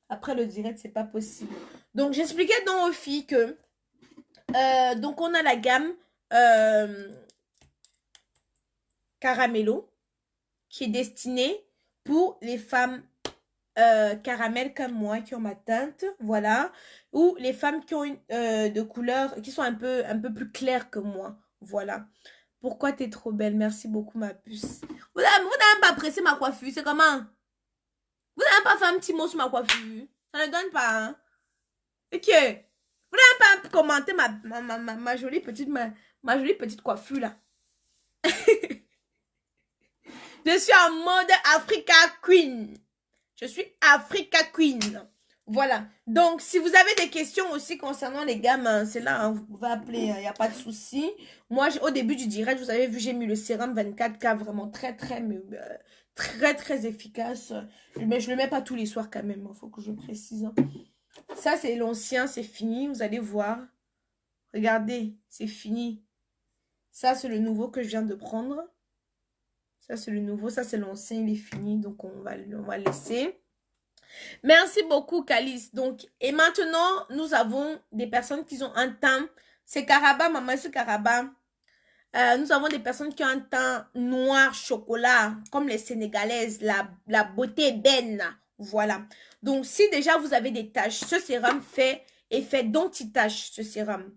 Après le direct, c'est pas possible. Donc, j'expliquais donc aux filles que donc on a la gamme Caramello qui est destinée pour les femmes caramel comme moi qui ont ma teinte, voilà, ou les femmes qui ont une de couleur qui sont un peu plus claires que moi, voilà. Pourquoi t'es trop belle? Merci beaucoup ma puce. Vous n'avez pas apprécié ma coiffure, c'est comment? Vous n'avez pas fait un petit mot sur ma coiffure? Ça ne donne pas, hein? Ok. Vous n'avez pas commenté ma jolie petite coiffure là. Je suis en mode Africa Queen. Je suis Africa Queen. Voilà. Donc, si vous avez des questions aussi concernant les gammes, c'est là, hein, vous pouvez appeler, il n'y a pas de souci. Moi, au début du direct, vous avez vu, j'ai mis le sérum 24K, vraiment très, très efficace. Mais je le mets pas tous les soirs quand même, il faut que je précise, hein. Ça, c'est l'ancien, c'est fini, vous allez voir. Regardez, c'est fini. Ça, c'est le nouveau que je viens de prendre. Ça, c'est le nouveau, ça, c'est l'ancien, il est fini, donc on va le laisser. Merci beaucoup, Calice. Donc, et maintenant, nous avons des personnes qui ont un teint. C'est Caraba, maman, c'est Caraba. Nous avons des personnes qui ont un teint noir, chocolat, comme les Sénégalaises, la beauté ébène. Voilà. Donc, si déjà vous avez des taches, ce sérum fait effet d'anti-tache, ce sérum.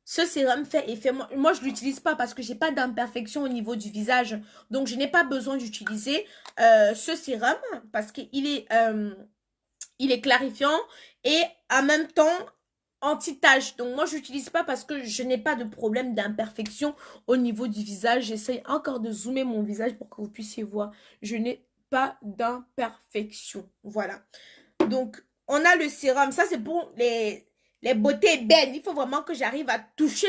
Ce sérum fait effet. Moi je ne l'utilise pas parce que j'ai pas d'imperfection au niveau du visage. Donc, je n'ai pas besoin d'utiliser ce sérum parce qu'il est... il est clarifiant et en même temps anti-tache. Donc moi je l'utilise pas parce que je n'ai pas de problème d'imperfection au niveau du visage. J'essaye encore de zoomer mon visage pour que vous puissiez voir. Je n'ai pas d'imperfection. Voilà. Donc on a le sérum. Ça c'est pour les beautés belles. Il faut vraiment que j'arrive à toucher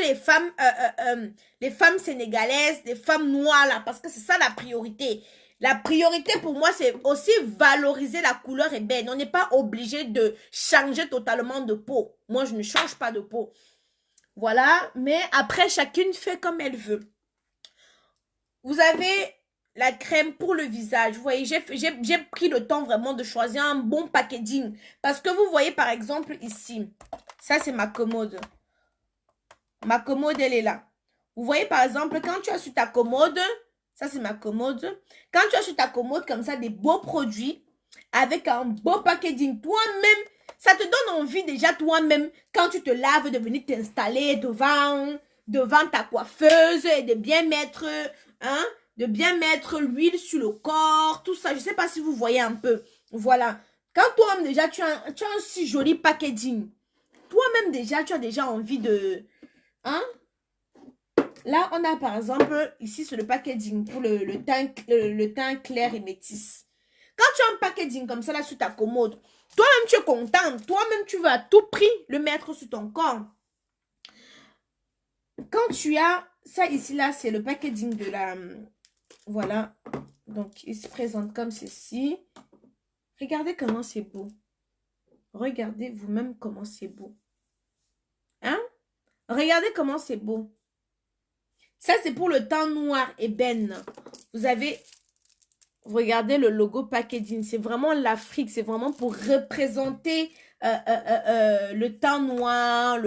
les femmes sénégalaises, les femmes noires là, parce que c'est ça la priorité. La priorité pour moi, c'est aussi valoriser la couleur ébène. On n'est pas obligé de changer totalement de peau. Moi, je ne change pas de peau. Voilà, mais après, chacune fait comme elle veut. Vous avez la crème pour le visage. Vous voyez, j'ai pris le temps vraiment de choisir un bon packaging. Parce que vous voyez, par exemple, ici, ça, c'est ma commode. Ma commode, elle est là. Vous voyez, par exemple, quand tu as sur ta commode... Ça, c'est ma commode. Quand tu as sur ta commode comme ça des beaux produits avec un beau packaging, toi-même, ça te donne envie déjà toi-même, quand tu te laves, de venir t'installer devant ta coiffeuse et de bien mettre, hein, de bien mettre l'huile sur le corps, tout ça. Je ne sais pas si vous voyez un peu. Voilà. Quand toi-même déjà, tu as un si joli packaging, toi-même déjà, tu as déjà envie de... Hein? Là, on a par exemple, ici, c'est le packaging pour le teint clair et métis. Quand tu as un packaging comme ça, là, sur ta commode, toi-même, tu es contente. Toi-même, tu veux à tout prix le mettre sur ton corps. Quand tu as ça ici, là, c'est le packaging de la... Voilà. Donc, il se présente comme ceci. Regardez comment c'est beau. Regardez vous-même comment c'est beau. Hein? Regardez comment c'est beau. Ça, c'est pour le teint noir ébène. Vous avez, regardez le logo packaging. C'est vraiment l'Afrique. C'est vraiment pour représenter le teint noir,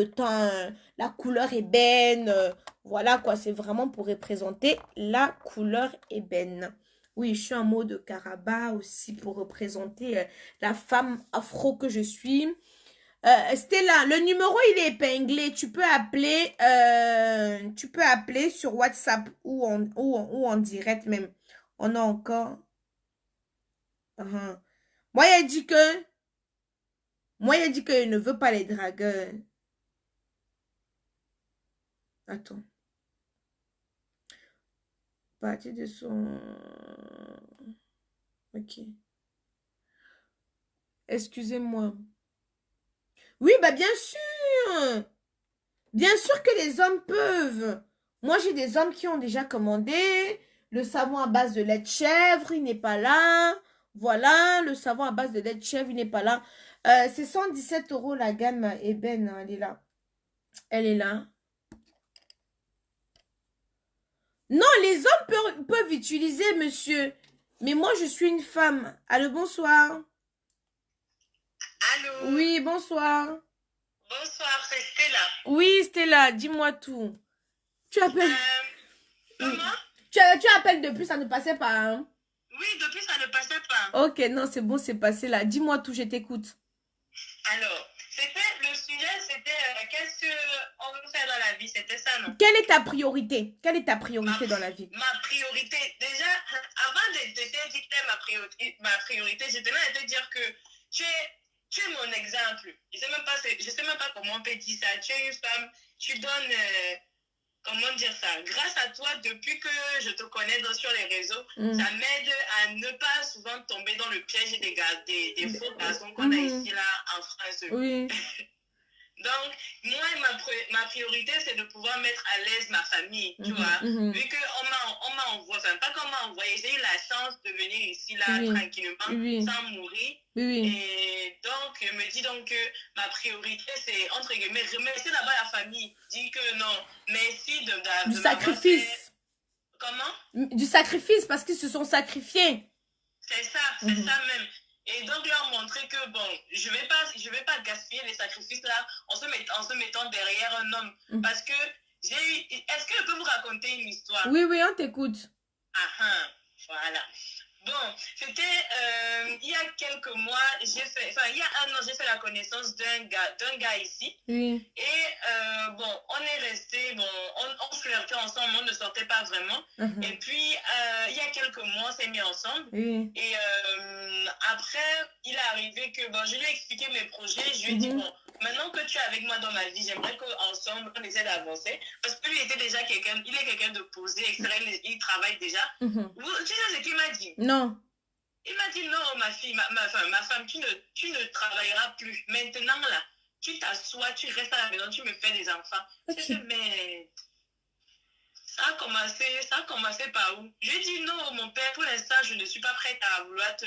la couleur ébène. Voilà quoi, c'est vraiment pour représenter la couleur ébène. Oui, je suis en mode Caraba aussi pour représenter la femme afro que je suis. Stella, le numéro il est épinglé. Tu peux appeler sur WhatsApp ou en direct même. On a encore. Moi, il a dit que. Moi, il a dit qu'il ne veut pas les dragueurs. Attends. Partie de son. Ok. Excusez-moi. Oui, bah bien sûr. Bien sûr que les hommes peuvent. Moi, j'ai des hommes qui ont déjà commandé. Le savon à base de lait de chèvre, il n'est pas là. Voilà, le savon à base de lait de chèvre, il n'est pas là. C'est 117 € la gamme ébène, elle est là. Elle est là. Non, les hommes peuvent utiliser, monsieur. Mais moi, je suis une femme. Allô, bonsoir. Allô? Oui, bonsoir. Bonsoir, c'est Stella. Oui, Stella, dis-moi tout. Tu appelles... Comment? Tu appelles depuis, ça ne passait pas, hein? Oui, depuis ça ne passait pas. Ok, non, c'est bon, c'est passé là. Dis-moi tout, je t'écoute. Alors, le sujet, c'était qu'est-ce qu'on veut faire dans la vie, c'était ça, non? Quelle est ta priorité? Quelle est ta priorité dans la vie? Ma priorité, déjà, avant de te dire ma priorité, je tenais à te dire que tu es mon exemple. Je sais même pas comment on peut dire ça. Tu es une femme, tu donnes... comment dire ça, grâce à toi, depuis que je te connais sur les réseaux, Mm. ça m'aide à ne pas souvent tomber dans le piège des faux garçons qu'on a Mhm. ici, là, en France. Oui. Donc, moi, ma priorité, c'est de pouvoir mettre à l'aise ma famille, tu Mhm. vois. Mhm. Vu qu'on m'a envoyé, enfin, pas qu'on m'a envoyé, j'ai eu la chance de venir ici, là, Oui. tranquillement, Oui. sans mourir. Oui. Oui. Et donc, je me dis donc que ma priorité, c'est, entre guillemets, remercier d'abord la famille. Dire que non, merci Du de m'avoir fait... sacrifice. Comment? Du sacrifice parce qu'ils se sont sacrifiés. C'est ça Mhm. même. Et donc leur montrer que bon, je vais pas gaspiller les sacrifices là en se mettant derrière un homme. Mhm. Parce que est-ce que je peux vous raconter une histoire? Oui, oui, on t'écoute. Ah, ah, voilà. Bon, c'était il y a quelques mois, il y a un an, j'ai fait la connaissance d'un gars ici. Oui. Et bon, on est resté, bon, on flirtait ensemble, on ne sortait pas vraiment. Mhm. Et puis, il y a quelques mois, on s'est mis ensemble. Oui. Et après, il est arrivé que, bon, je lui ai expliqué mes projets. Je lui ai dit, Mhm. bon, maintenant que tu es avec moi dans ma vie, j'aimerais qu'ensemble, on essaie d'avancer. Parce que lui était déjà quelqu'un, il est quelqu'un de posé, etc. Il travaille déjà. Mhm. Tu sais ce qu'il m'a dit? Non. Il m'a dit, non, ma fille, ma femme, tu ne travailleras plus. Maintenant, là, tu t'assois, tu restes à la maison, tu me fais des enfants. Ok. Je dis, mais ça a commencé par où? Je lui ai dit, non, mon père, pour l'instant, je ne suis pas prête à vouloir te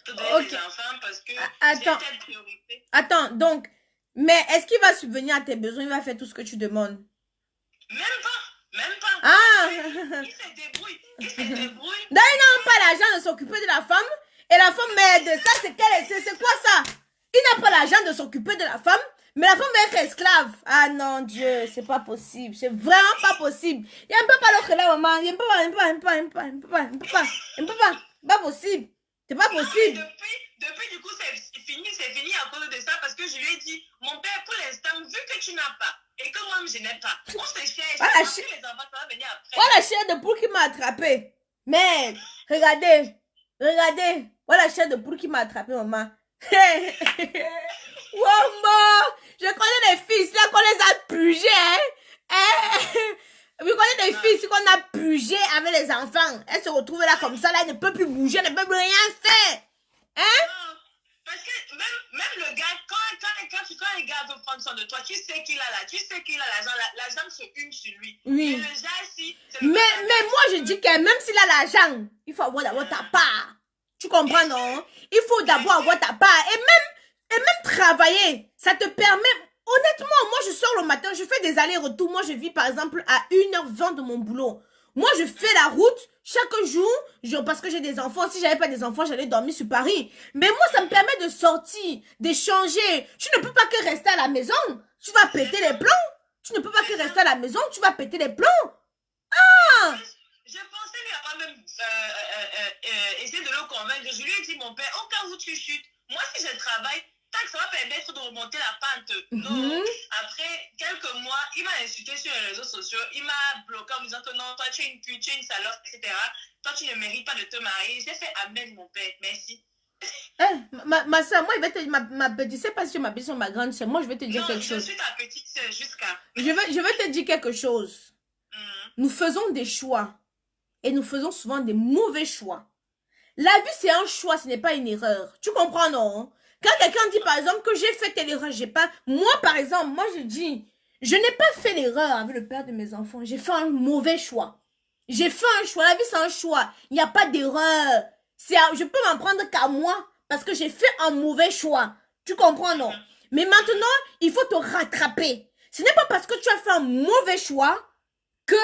donner Ok. des enfants parce que Attends. j'ai telle priorité. Attends, donc, mais est-ce qu'il va subvenir à tes besoins? Il va faire tout ce que tu demandes? Même pas, même pas. Ah! Il se débrouille, il se débrouille. D'ailleurs, il n'a pas l'argent de s'occuper de la femme. Et la femme m'aide. Ça, c'est quoi ça? Il n'a pas l'argent de s'occuper de la femme. Mais la femme va être esclave. Ah non, Dieu, c'est pas possible. C'est vraiment pas possible. Il y a un peu pas l'autre là, maman. Il peut pas. Pas possible. C'est pas possible. Non, depuis, du coup, c'est fini à cause de ça parce que je lui ai dit, mon père, pour l'instant, vu que tu n'as pas et que moi, je n'ai pas, on se cherche. Voilà, Les enfants, ça va venir après. Voilà la chair de poule qui m'a attrapé. Mais, regardez. Voilà la chair de poule qui m'a attrapé, maman. Maman, je connais des filles, là qu'on les a pugées, Je connais des filles, qu'on a pugées avec les enfants. Elles se retrouvent là comme ça, là, elles ne peuvent plus bouger, elles ne peuvent plus rien faire. Non, parce que même le gars, quand un gars veut prendre soin de toi, tu sais qu'il a l'argent se hume sur lui. Oui. Mais le gars, si, mais moi, je dis que même s'il a l'argent, il faut avoir d'abord ta part. Tu comprends, non? Il faut d'abord avoir ta part. Et même travailler, ça te permet... Honnêtement, moi, je sors le matin, je fais des allers-retours. Moi, je vis, par exemple, à 1h20 de mon boulot. Moi, je fais la route chaque jour, parce que j'ai des enfants. Si j'avais pas des enfants, j'allais dormir sur Paris. Mais moi, ça me permet de sortir, d'échanger. Tu ne peux pas que rester à la maison. Tu vas péter les plombs. Tu ne peux pas que rester à la maison, tu vas péter les plombs. Ah! Je pensais lui avoir même essayé de le convaincre. Je lui ai dit, mon père, au cas où tu chutes, moi, si je travaille, ça va permettre de remonter la pente. Non. Après quelques mois, il m'a insulté sur les réseaux sociaux. Il m'a bloqué en me disant que non, toi, tu es une pute, tu es une salope, etc. Toi, tu ne mérites pas de te marier. J'ai fait amen, mon père. Merci. Ma soeur, moi, je vais te dire, ma petite, je sais pas si tu m'appelles sur ma grande soeur. Moi, je vais te dire quelque chose. Je suis ta petite soeur jusqu'à. Je vais te dire quelque chose. Nous faisons des choix. Et nous faisons souvent des mauvais choix. La vie, c'est un choix, ce n'est pas une erreur. Tu comprends, non? Quand quelqu'un dit, par exemple, que j'ai fait telle erreur, j'ai pas... Moi, par exemple, moi, je dis, je n'ai pas fait l'erreur avec le père de mes enfants. J'ai fait un mauvais choix. J'ai fait un choix. La vie, c'est un choix. Il n'y a pas d'erreur. Je peux m'en prendre qu'à moi parce que j'ai fait un mauvais choix. Tu comprends, non? Mais maintenant, il faut te rattraper. Ce n'est pas parce que tu as fait un mauvais choix que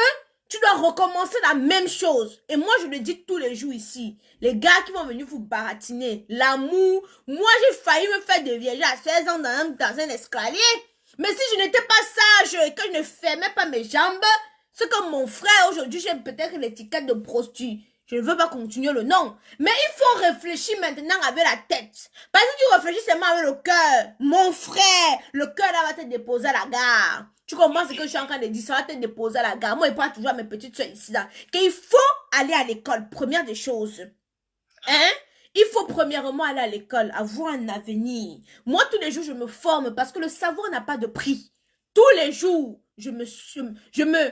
tu dois recommencer la même chose. Et moi, je le dis tous les jours ici. Les gars qui vont venir vous baratiner. L'amour. Moi, j'ai failli me faire dévierger à 16 ans dans un escalier. Mais si je n'étais pas sage et que je ne fermais pas mes jambes, c'est comme mon frère. Aujourd'hui, j'ai peut-être l'étiquette de prostituée. Je ne veux pas continuer le nom. Mais il faut réfléchir maintenant avec la tête. Parce que tu réfléchis seulement avec le cœur. Mon frère, le cœur là va te déposer à la gare. Tu comprends ce que je suis en train de dire? Ça va te déposer à la gare. Moi, je parle toujours à mes petites soeurs ici là. Qu'il faut aller à l'école. Première des choses. Hein? Il faut premièrement aller à l'école, avoir un avenir. Moi, tous les jours, je me forme parce que le savoir n'a pas de prix. Tous les jours, je me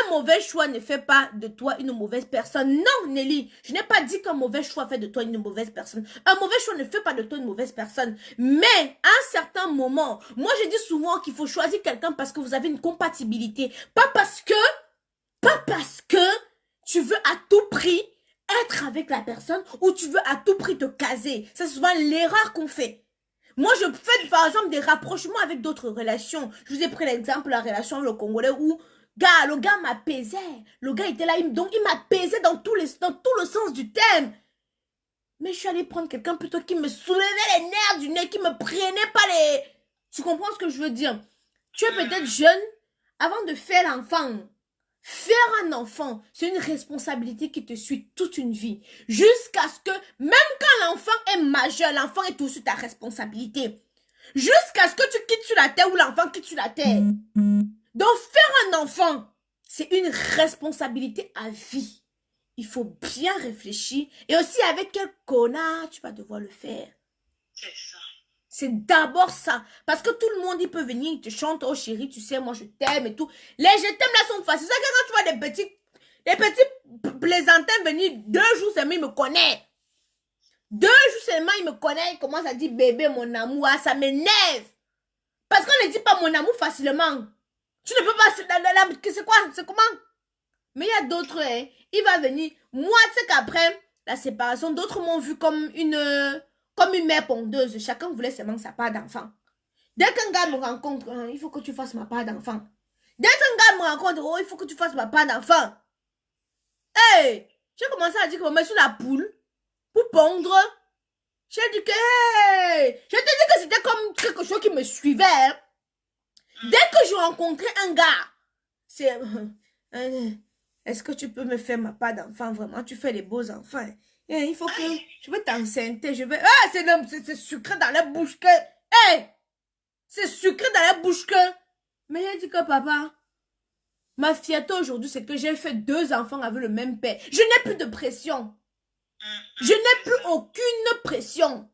Un mauvais choix ne fait pas de toi une mauvaise personne. Non, Nelly, je n'ai pas dit qu'un mauvais choix fait de toi une mauvaise personne. Un mauvais choix ne fait pas de toi une mauvaise personne. Mais, à un certain moment, moi je dis souvent qu'il faut choisir quelqu'un parce que vous avez une compatibilité. Pas parce que tu veux à tout prix être avec la personne ou tu veux à tout prix te caser. C'est souvent l'erreur qu'on fait. Moi, je fais par exemple des rapprochements avec d'autres relations. Je vous ai pris l'exemple de la relation avec le Congolais où le gars m'apaisait. Le gars était là, donc il m'apaisait dans tout le sens du terme. Mais je suis allée prendre quelqu'un plutôt qui me soulevait les nerfs du nez, qui me prenait pas les... Tu comprends ce que je veux dire? Tu es peut-être jeune avant de faire l'enfant. Faire un enfant, c'est une responsabilité qui te suit toute une vie. Jusqu'à ce que, même quand l'enfant est majeur, l'enfant est aussi ta responsabilité. Jusqu'à ce que tu quittes sur la terre ou l'enfant quitte sur la terre. Donc, faire un enfant, c'est une responsabilité à vie. Il faut bien réfléchir. Et aussi, avec quel connard tu vas devoir le faire. C'est ça. C'est d'abord ça. Parce que tout le monde, il peut venir, il te chante, oh chérie, tu sais, moi je t'aime et tout. Les je t'aime là sont faciles. C'est ça que quand tu vois des petits plaisantins venir 2 jours seulement, il me connaît. 2 jours seulement, il me connaît, il commence à dire bébé, mon amour, ah, ça m'énerve. Parce qu'on ne dit pas mon amour facilement. Tu ne peux pas, c'est quoi, c'est comment? Mais il y a d'autres, hein, il va venir. Moi, tu sais qu'après la séparation, d'autres m'ont vu comme une mère pondeuse. Chacun voulait seulement sa part d'enfant. Dès qu'un gars me rencontre, hein, il faut que tu fasses ma part d'enfant. Dès qu'un gars me rencontre, oh, il faut que tu fasses ma part d'enfant. Hey, j'ai commencé à dire que je me suis la poule pour pondre. J'ai dit que, hey, je te dis que c'était comme quelque chose qui me suivait. Hein. Dès que je rencontrais un gars, c'est... est-ce que tu peux me faire ma part d'enfant, vraiment? Tu fais les beaux enfants. Et il faut que... Je vais t'enceinter, je vais... Ah, c'est sucré dans la bouche que... Hey! C'est sucré dans la bouche que... Mais il a dit que papa... Ma fierté aujourd'hui, c'est que j'ai fait 2 enfants avec le même père. Je n'ai plus de pression. Je n'ai plus aucune pression.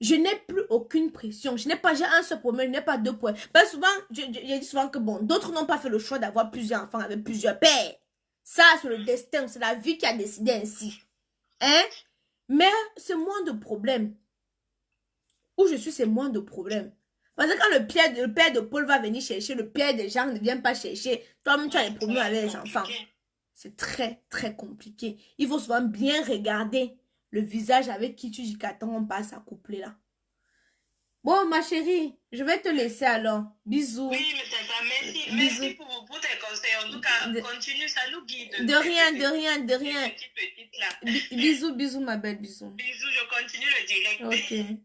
Je n'ai plus aucune pression. Je n'ai pas, j'ai un seul problème, je n'ai pas 2 points. Parce que souvent, j'ai dit souvent que bon, d'autres n'ont pas fait le choix d'avoir plusieurs enfants avec plusieurs pères. Ça, c'est le destin, c'est la vie qui a décidé ainsi. Hein? Mais c'est moins de problèmes. Où je suis, c'est moins de problèmes. Parce que quand le père de Paul va venir chercher, le père de Jean ne vient pas chercher, toi-même tu as des problèmes avec les enfants. C'est très, très compliqué. Il faut souvent bien regarder le visage avec qui tu dis qu'attends, on passe à coupler là. Bon, ma chérie, je vais te laisser alors. Bisous. Oui, mais tata, merci. Bisous. Merci pour tes conseils. En tout cas, continue, ça nous guide. De rien, de rien, de rien. Petite, là. Bisous, bisous, ma belle, bisous. Bisous, je continue le direct. Ok.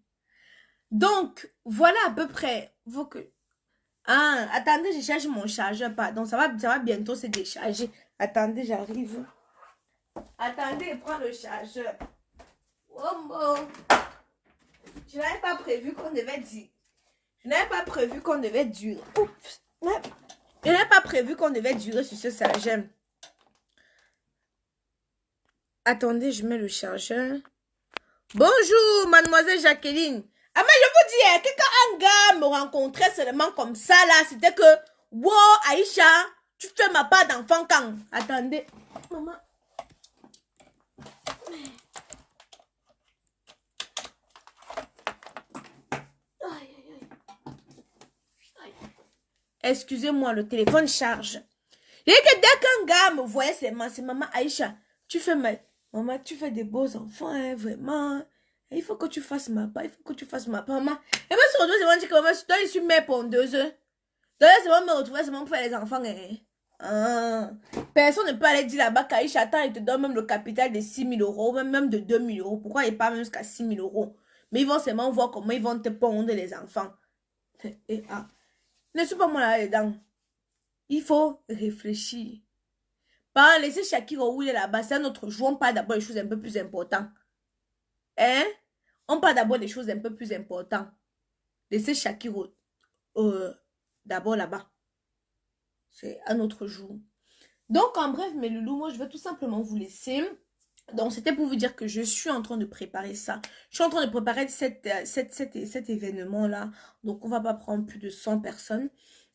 Donc, voilà à peu près. Faut que... Ah, attendez, je charge mon chargeur, pardon. Ça va bientôt se décharger. Attendez, j'arrive. Attendez, prends le chargeur. Oh, bon. Je n'avais pas prévu qu'on devait dire. Je n'avais pas prévu qu'on devait durer. Oups. Je n'avais pas prévu qu'on devait durer sur ce chargeur. Attendez, je mets le chargeur. Bonjour, mademoiselle Jacqueline. Ah, mais je vous dis, que quand un gars me rencontrait seulement comme ça, là, c'était que, wow, Aïcha, tu fais ma part d'enfant quand? Attendez. Maman. Excusez-moi, le téléphone charge. Et que dès qu'un gars me voyait, c'est maman Aïcha, tu fais maman, tu fais des beaux enfants, hein, vraiment. Il faut que tu fasses ma part, il faut que tu fasses ma part, maman. Et moi, sur le c'est moi qui maman, toi, je suis mère pondeuse. Donc, c'est moi me retrouver, c'est moi pour faire les enfants, hein. Ah. Personne ne peut aller dire là-bas qu'Aïcha, attends, il te donne même le capital de 6 000 euros, même de 2 000 euros. Pourquoi il part même jusqu'à 6 000 euros? Mais ils vont seulement voir comment ils vont te pondre les enfants. Et ah. Ne suis pas moi là-dedans. Il faut réfléchir. Pas laisser Shakira où il est là-bas. C'est un autre jour. On parle d'abord des choses un peu plus importantes. Hein? On parle d'abord des choses un peu plus importantes. Laissez Shakira d'abord là-bas. C'est un autre jour. Donc, en bref, mes loulous, moi, je vais tout simplement vous laisser. Donc, c'était pour vous dire que je suis en train de préparer ça. Je suis en train de préparer cet événement-là. Donc, on va pas prendre plus de 100 personnes.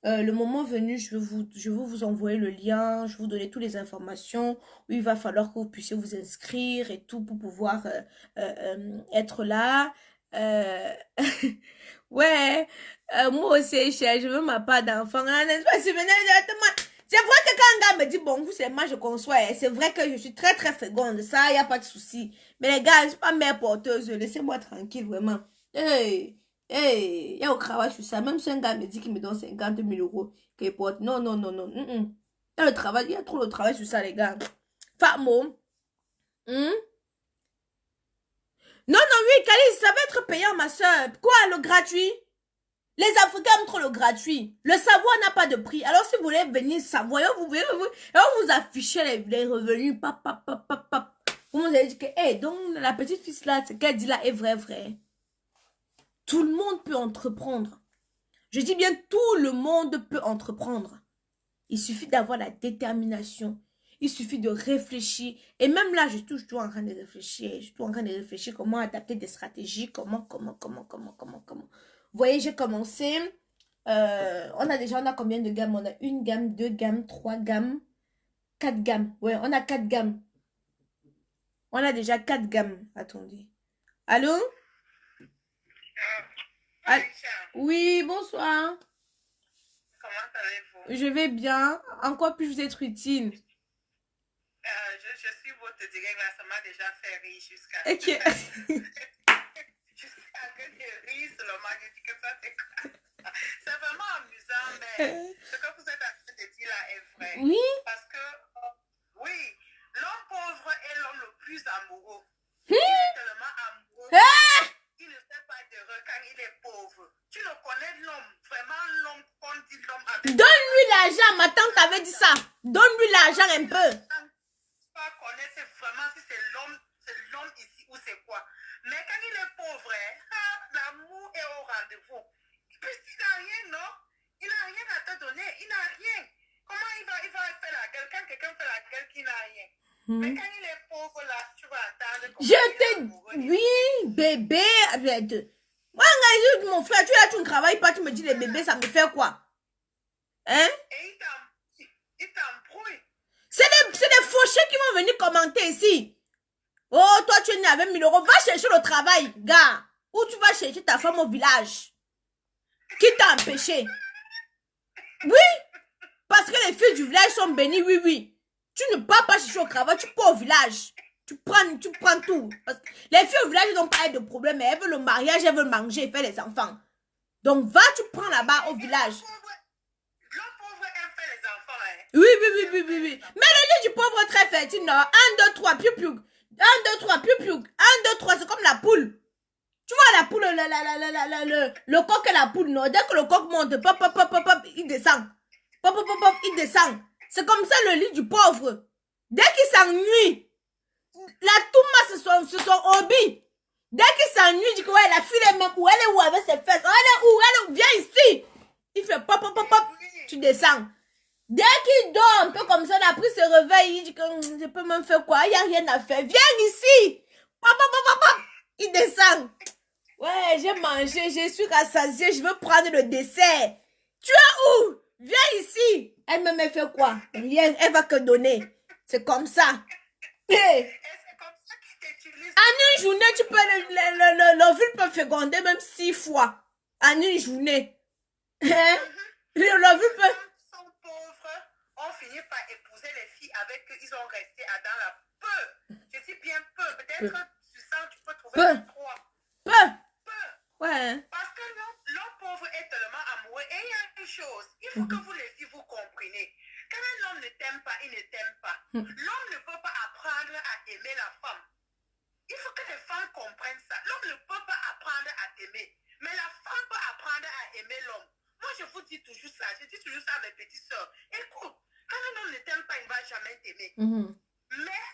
Le moment venu, je vais vous envoyer le lien, je vais vous donner toutes les informations où il va falloir que vous puissiez vous inscrire et tout pour pouvoir être là. Euh, ouais, moi aussi, je veux ma part d'enfant. Hein, n'est-ce pas? C'est vrai que quand un gars me dit, bon, vous, c'est moi, je conçois. C'est vrai que je suis très, très féconde. Ça, il n'y a pas de souci. Mais les gars, je ne suis pas mère porteuse. Laissez-moi tranquille, vraiment. Hey, hey, il y a au travail, je suis ça. Même si un gars me dit qu'il me donne 50 000 € qu'il porte. Non, non, non, non. Il y a le travail, il y a trop de travail sur ça, les gars. Famo. Non, non, oui, Kali, ça va être payant, ma soeur. Quoi, le gratuit? Les Africains aiment trop le gratuit. Le savoir n'a pas de prix. Alors, si vous voulez venir savoir, vous affichez les revenus. Pap, pap, pap, pap, pap. Vous avez dit que, hey, donc, la petite fille là, ce qu'elle dit là est vrai, vrai. Tout le monde peut entreprendre. Je dis bien, tout le monde peut entreprendre. Il suffit d'avoir la détermination. Il suffit de réfléchir. Et même là, je suis toujours en train de réfléchir. Je suis toujours en train de réfléchir comment adapter des stratégies. Comment. Vous voyez, j'ai commencé. On a combien de gammes? On a une gamme, deux gammes, trois gammes, quatre gammes. Ouais, on a quatre gammes. On a déjà quatre gammes. Attendez. Allô? Oui, bonsoir. Comment allez-vous? Je vais bien. En quoi puis-je vous être utile? Je suis votre direct là, ça m'a déjà fait rire jusqu'à... Ok. Jusqu'à que je ris seulement, je dis que ça c'est quoi? C'est vraiment amusant, mais ce que vous êtes en train de dire là est vrai. Oui. Parce que, oui, l'homme pauvre est l'homme le plus amoureux. Il est tellement amoureux. Il ne fait pas d'erreur quand il est pauvre. Tu ne connais l'homme, vraiment l'homme qu'on dit l'homme avec... Donne-lui l'argent, ma tante avait dit ça. Donne-lui l'argent un peu. Pas connaître vraiment si c'est l'homme ici ou c'est quoi. Mais quand il est pauvre, l'amour est au rendez-vous. Puisqu'il n'a rien, non? Il n'a rien à te donner. Il n'a rien. Comment il va faire la gueule quand quelqu'un fait la gueule qui n'a rien? Mais quand il est pauvre, là, tu vas entendre comment oui, bébé. Moi, mon frère, tu ne travailles pas, tu me dis les bébés, ça me fait quoi? Hein? Et il t'embrouille. C'est des fauchés qui vont venir commenter ici. Oh, toi, tu es né avec 1 000 €. Va chercher le travail, gars. Ou tu vas chercher ta femme au village. Qui t'a empêché? Oui. Parce que les filles du village sont bénies, oui, oui. Tu ne pars pas chercher au travail, tu pars au village. Tu prends tout. Parce que les filles au village n'ont pas de problème. Elles veulent le mariage, elles veulent manger, faire les enfants. Donc, va, tu prends là-bas au village. L'homme pauvre aime faire les enfants, hein? Oui. Mais le lit du pauvre est très fertile, non? 1, 2, 3, piou, piou. 1, 2, 3, piou, piou. 1, 2, 3, c'est comme la poule. Tu vois la poule, le coq et la poule, non? Dès que le coq monte, pop, pop, pop, pop, pop, il descend. Pop, pop, pop, pop, il descend. C'est comme ça le lit du pauvre. Dès qu'il s'ennuie, la touma, c'est son hobby. Dès qu'il s'ennuie, il dit que ouais, la fille est même où? Elle est où avec ses fesses? Elle est où? Viens ici. Il fait pop, pop, pop, pop. Tu descends. Dès qu'il dort un peu comme ça, après il se réveille, il dit que je peux même faire quoi? Il n'y a rien à faire. Viens ici. Pop, pop, pop, pop, pop. Il descend. Ouais, j'ai mangé, je suis rassasiée, je veux prendre le dessert. Tu es où? Viens ici. Elle me fait quoi? Rien, elle va que donner. C'est comme ça. Hey. C'est comme ça qu'il t'utilise. En une journée, tu peux l'ovule peut féconder même 6 fois. En une journée. Hein? L'ovule peut... Sont pauvres, ont fini par épouser les filles avec qui ils ont resté dans la peu. Je dis bien peu. Peut-être tu sens tu peux trouver 3. Peu. Ouais. Parce que l'homme pauvre est tellement amoureux. Et il y a une chose, il faut que vous les filles vous compreniez. Quand un homme ne t'aime pas, il ne t'aime pas. L'homme ne peut pas apprendre à aimer la femme. Il faut que les femmes comprennent ça. L'homme ne peut pas apprendre à t'aimer. Mais la femme peut apprendre à aimer l'homme. Moi, je vous dis toujours ça. Je dis toujours ça à mes petites sœurs. Écoute, quand un homme ne t'aime pas, il ne va jamais t'aimer. Mais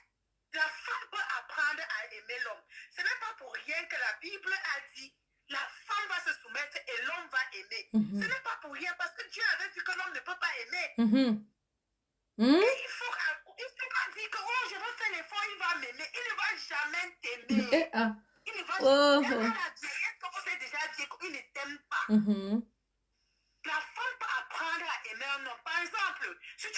la femme peut apprendre à aimer l'homme. Ce n'est pas pour rien que la Bible a dit la femme va se soumettre et l'homme va aimer. Ce n'est pas pour rien parce que Dieu avait dit que l'homme ne peut pas aimer. Et il faut pas dire que oh, je vais faire l'effort, il va m'aimer. Il ne va jamais t'aimer. Il ne va jamais. Est-ce que vous avez déjà dit qu'il ne t'aime pas? La femme peut apprendre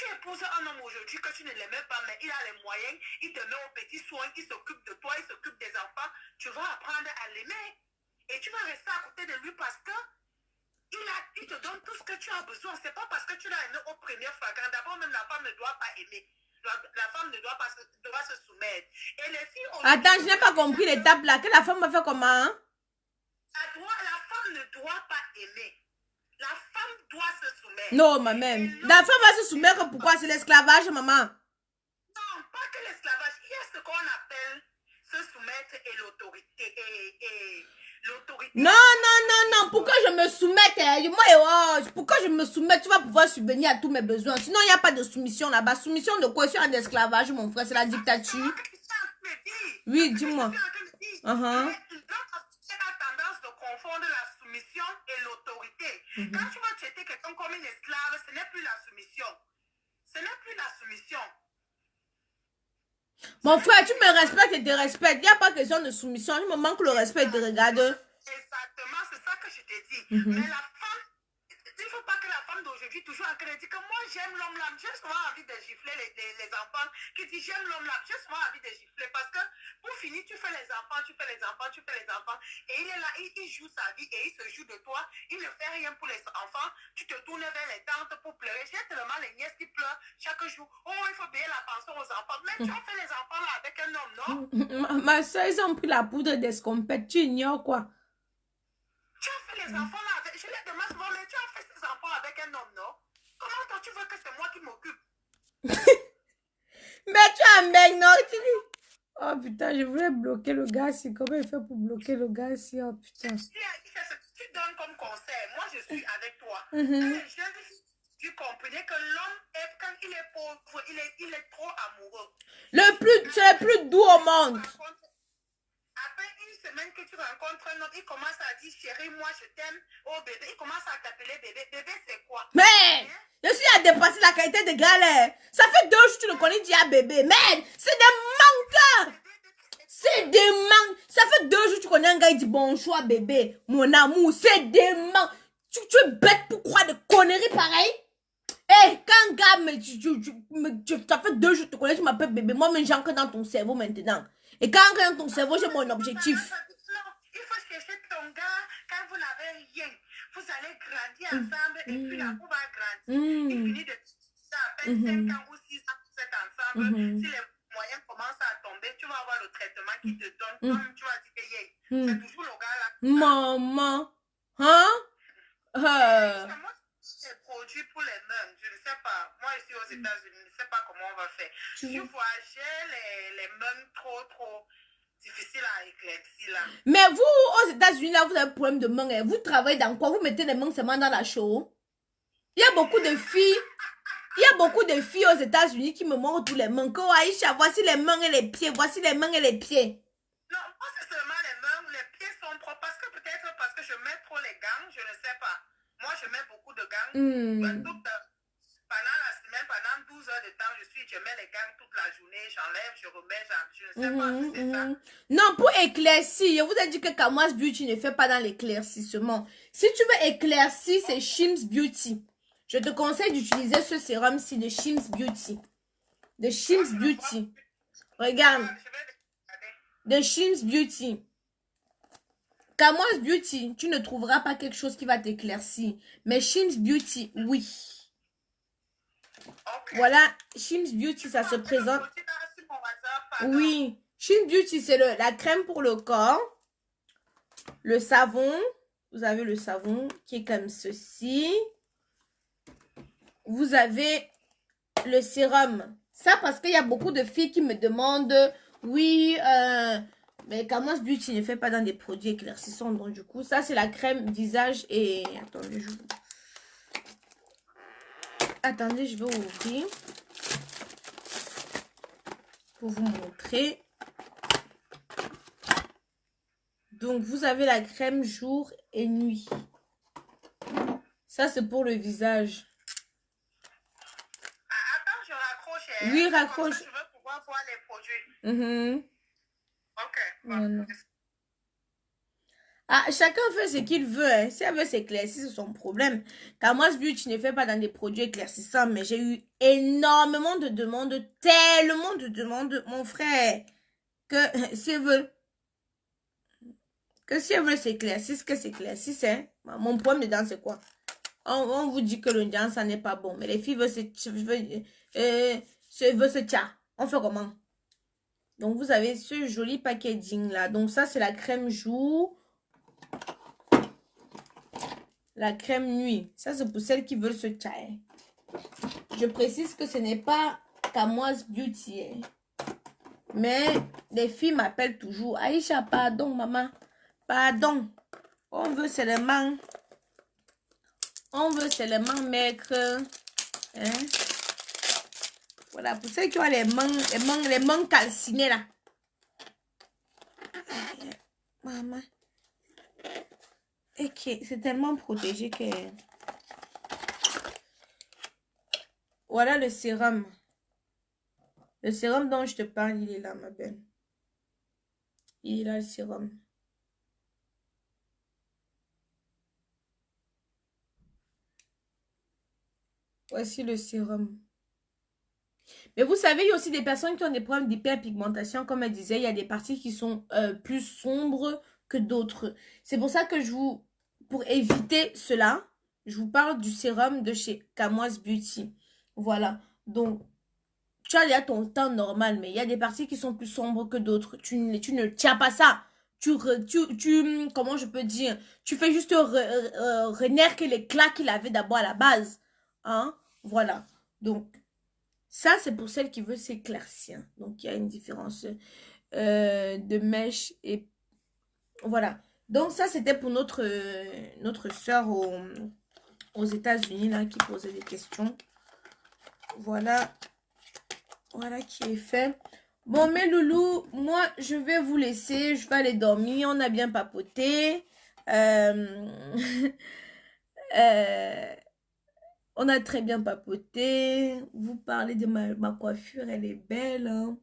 tu épouses un homme aujourd'hui que tu ne l'aimais pas, mais il a les moyens, il te met aux petits soins, il s'occupe de toi, il s'occupe des enfants, tu vas apprendre à l'aimer. Et tu vas rester à côté de lui parce que il te donne tout ce que tu as besoin. C'est pas parce que tu l'as aimé au premier flagrant. D'abord, même la femme ne doit pas aimer. La femme ne doit pas doit se soumettre. Et les filles... Attends, je n'ai pas compris l'étape là. Que la femme va faire comment, hein? La femme ne doit pas aimer. La femme doit se soumettre. Non, ma même. La femme va se soumettre. Pourquoi? C'est l'esclavage, maman. Non, pas que l'esclavage. Il y a ce qu'on appelle se soumettre et l'autorité. L'autorité. Non, non, non, non. Pourquoi je me soumette? Moi, pourquoi je me soumets? Tu vas pouvoir subvenir à tous mes besoins. Sinon, il n'y a pas de soumission là-bas. Soumission de quoi? C'est un esclavage, mon frère. C'est la dictature. Oui, dis-moi. Notre société a tendance de confondre la soumission et l'autorité. Quand tu vas traiter quelqu'un comme une esclave, ce n'est plus la soumission. Ce n'est plus la soumission. Mon frère, tu me respectes et te respectes. Il n'y a pas question de soumission. Il me manque le respect et te regarde. Exactement, c'est ça que je t'ai dit. Mais la femme, il ne faut pas que la femme d'aujourd'hui toujours en train de dire que moi j'aime l'homme là. J'ai souvent envie de gifler les enfants qui disent j'aime l'homme là. J'ai souvent envie de gifler parce que pour finir, tu fais les enfants, tu fais les enfants, tu fais les enfants. Et il est là, il joue sa vie et il se joue de toi. Il ne fait rien pour les enfants. Tu te tournes vers les tantes pour pleurer. J'ai tellement les nièces qui pleurent chaque jour. Oh, il faut payer la pension aux enfants. Mais tu as fait les enfants là avec un homme, non? Ma soeur, ils ont pris la poudre d'escompette. Tu ignores quoi? Tu as fait les enfants là avec... Je les demande souvent, mais tu as fait ces enfants avec un homme, non? Comment toi tu veux que c'est moi qui m'occupe? Mais tu as un mec, non? Tu dis... Oh putain, je voulais bloquer le gars ici. Comment il fait pour bloquer le gars ici? Oh putain. Tu donnes comme conseil. Moi, je suis avec toi. Que les jeunes tu comprenais que l'homme, quand il est pauvre, il est trop amoureux. C'est le plus doux au monde. Après une semaine que tu rencontres un homme, il commence à dire chérie, moi je t'aime. Oh bébé, il commence à t'appeler bébé. Bébé, c'est quoi? Mais je suis à dépasser la qualité de galère. Ça fait 2 jours que tu le connais déjà bébé. Mais c'est des menteurs. C'est des manques. Ça fait 2 jours que tu connais un gars, il dit bonjour bébé, mon amour. C'est des manques. Tu es bête pour croire des conneries pareilles. Eh, quand un gars, ça fait 2 jours que tu connais, tu m'appelles bébé. Moi-même, j'entre dans ton cerveau maintenant. Et quand j'entre dans ton cerveau, j'ai mon objectif. Non, il faut chercher ton gars quand vous n'avez rien. Vous allez grandir ensemble et puis là, vous va grandir. Il finit de ça à peine 5 ans ou 6 ans, vous êtes ensemble. Si les moyens commencent à tomber, tu vas avoir le traitement qui te donne. Comme tu vas dire que c'est toujours le gars là. Maman. Hein? Moi, c'est produit pour les mœurs. Je ne sais pas. Moi, ici aux États-Unis, je ne sais pas comment on va faire. Tu vois, j'ai les mœurs trop difficiles à éclaircir là. Mais vous, aux États-Unis, là, vous avez un problème de main. Vous travaillez dans quoi? Vous mettez les mains seulement dans la chaux. Il y a beaucoup de filles. Il y a beaucoup de filles aux États-Unis qui me montrent tous les mains. Que, Aïcha, voici les mains et les pieds. Voici les mains et les pieds. Non, moi, c'est seulement les mains. Les pieds sont propres. Peut-être parce que je mets trop les gants. Je ne sais pas. Moi, je mets beaucoup de gants. Pendant la semaine, pendant 12 heures de temps, je mets les gants toute la journée. J'enlève, je remets. Je ne sais pas si c'est ça. Non, pour éclaircir, je vous ai dit que Kamas Beauty ne fait pas dans l'éclaircissement. Si tu veux éclaircir, c'est Shims Beauty. Je te conseille d'utiliser ce sérum-ci de Shims Beauty. De Shims Beauty. Regarde. De Shims Beauty. Kamas Beauty, tu ne trouveras pas quelque chose qui va t'éclaircir. Mais Shims Beauty, oui. Okay. Voilà, Shims Beauty, ça se présente. Oui, Shims Beauty, c'est la crème pour le corps. Le savon, vous avez le savon qui est comme ceci. Vous avez le sérum. Ça, parce qu'il y a beaucoup de filles qui me demandent, oui, mais Kamas Beauty ne fait pas dans des produits éclaircissants. Donc, du coup, ça, c'est la crème visage et... Attendez, je vais ouvrir pour vous montrer. Donc, vous avez la crème jour et nuit. Ça, c'est pour le visage. Attends, je raccroche. Oui, raccroche. Je veux pouvoir voir les produits. Ok. Voilà. Ah, chacun fait ce qu'il veut. Hein. Si elle veut s'éclaircir, c'est son problème. Camoise Beauty ne fait pas dans des produits éclaircissants, mais j'ai eu énormément de demandes, tellement de demandes, mon frère, que si elle veut, s'éclaircir, que s'éclaircisse, hein. Mon problème dedans, c'est quoi? On vous dit que le ndjan, ça n'est pas bon, mais les filles veulent se tcha. On fait comment? Donc, vous avez ce joli packaging là. Donc, ça, c'est la crème jour. La crème nuit. Ça, c'est pour celles qui veulent se tchailler. Je précise que ce n'est pas Camoise Beauty. Hein. Mais les filles m'appellent toujours. Aïcha, pardon, maman. Pardon. On veut seulement. On veut seulement mettre. Hein? Voilà, pour ceux qui ont les mains calcinées là. Maman. Ok, c'est tellement protégé que... Voilà le sérum. Le sérum dont je te parle, il est là, ma belle. Il est là, le sérum. Voici le sérum. Mais vous savez, il y a aussi des personnes qui ont des problèmes d'hyperpigmentation. Comme elle disait, il y a des parties qui sont plus sombres que d'autres. C'est pour ça que pour éviter cela, je vous parle du sérum de chez Camoise Beauty. Voilà. Donc, tu as déjà ton teint normal, mais il y a des parties qui sont plus sombres que d'autres. Tu ne tiens pas ça. Comment je peux dire? Tu fais juste renaître l'éclat qu'il avait d'abord à la base. Hein? Voilà. Donc, ça, c'est pour celle qui veut s'éclaircir. Donc, il y a une différence de mèche et... Voilà. Donc, ça, c'était pour notre soeur aux États-Unis, là, qui posait des questions. Voilà. Voilà qui est fait. Bon, mes loulous, moi, je vais vous laisser. Je vais aller dormir. On a bien papoté. On a très bien papoté. Vous parlez de ma coiffure. Elle est belle. Hein?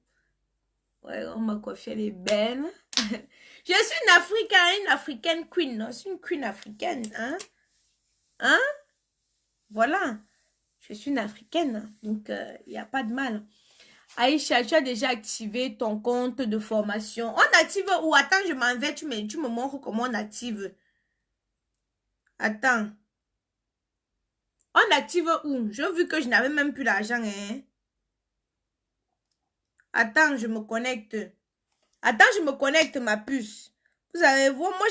Ouais, ma coiffure, elle est belle. Je suis une Africaine queen. Non? Je suis une queen africaine. Hein? Hein? Voilà. Je suis une africaine. Donc, il n'y a pas de mal. Aïcha, tu as déjà activé ton compte de formation. On active où? Attends, je m'en vais. Tu me montres comment on active. Attends. On active où? J'ai vu que je n'avais même plus l'argent. Hein? Attends, je me connecte. Attends, je me connecte, ma puce. Vous allez voir, moi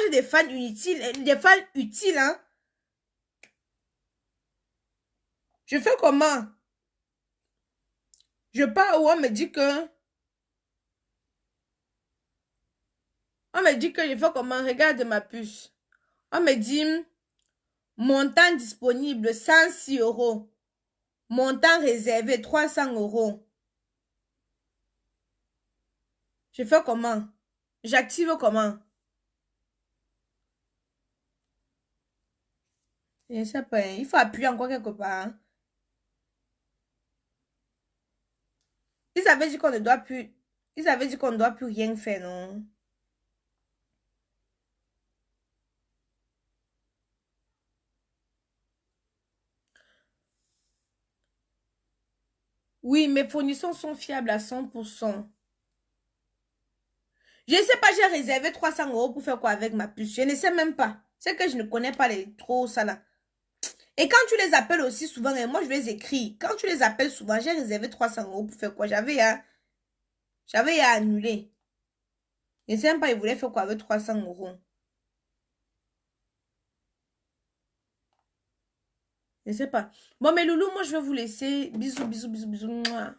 j'ai des fans inutiles. Des fans utiles, hein. Je fais comment? Je pars où on me dit que... On me dit que je fais comment? Regarde ma puce. On me dit... Montant disponible, 106 €. Montant réservé, 300 €. Je fais comment? J'active comment? Je ne sais pas. Il faut appuyer encore quelque part. Hein. Ils avaient dit qu'on ne doit plus... Ils avaient dit qu'on ne doit plus rien faire, non? Oui, mes fournisseurs sont fiables à 100%. Je ne sais pas, j'ai réservé 300 € pour faire quoi avec ma puce. Je ne sais même pas. C'est que je ne connais pas trop ça là. Et quand tu les appelles aussi souvent, et moi je les écris. Quand tu les appelles souvent, j'ai réservé 300 € pour faire quoi? J'avais à annuler. Je ne sais même pas, ils voulaient faire quoi avec 300 €. Je ne sais pas. Bon, mes loulous, moi je vais vous laisser. Bisous, bisous, bisous, bisous. Mouah.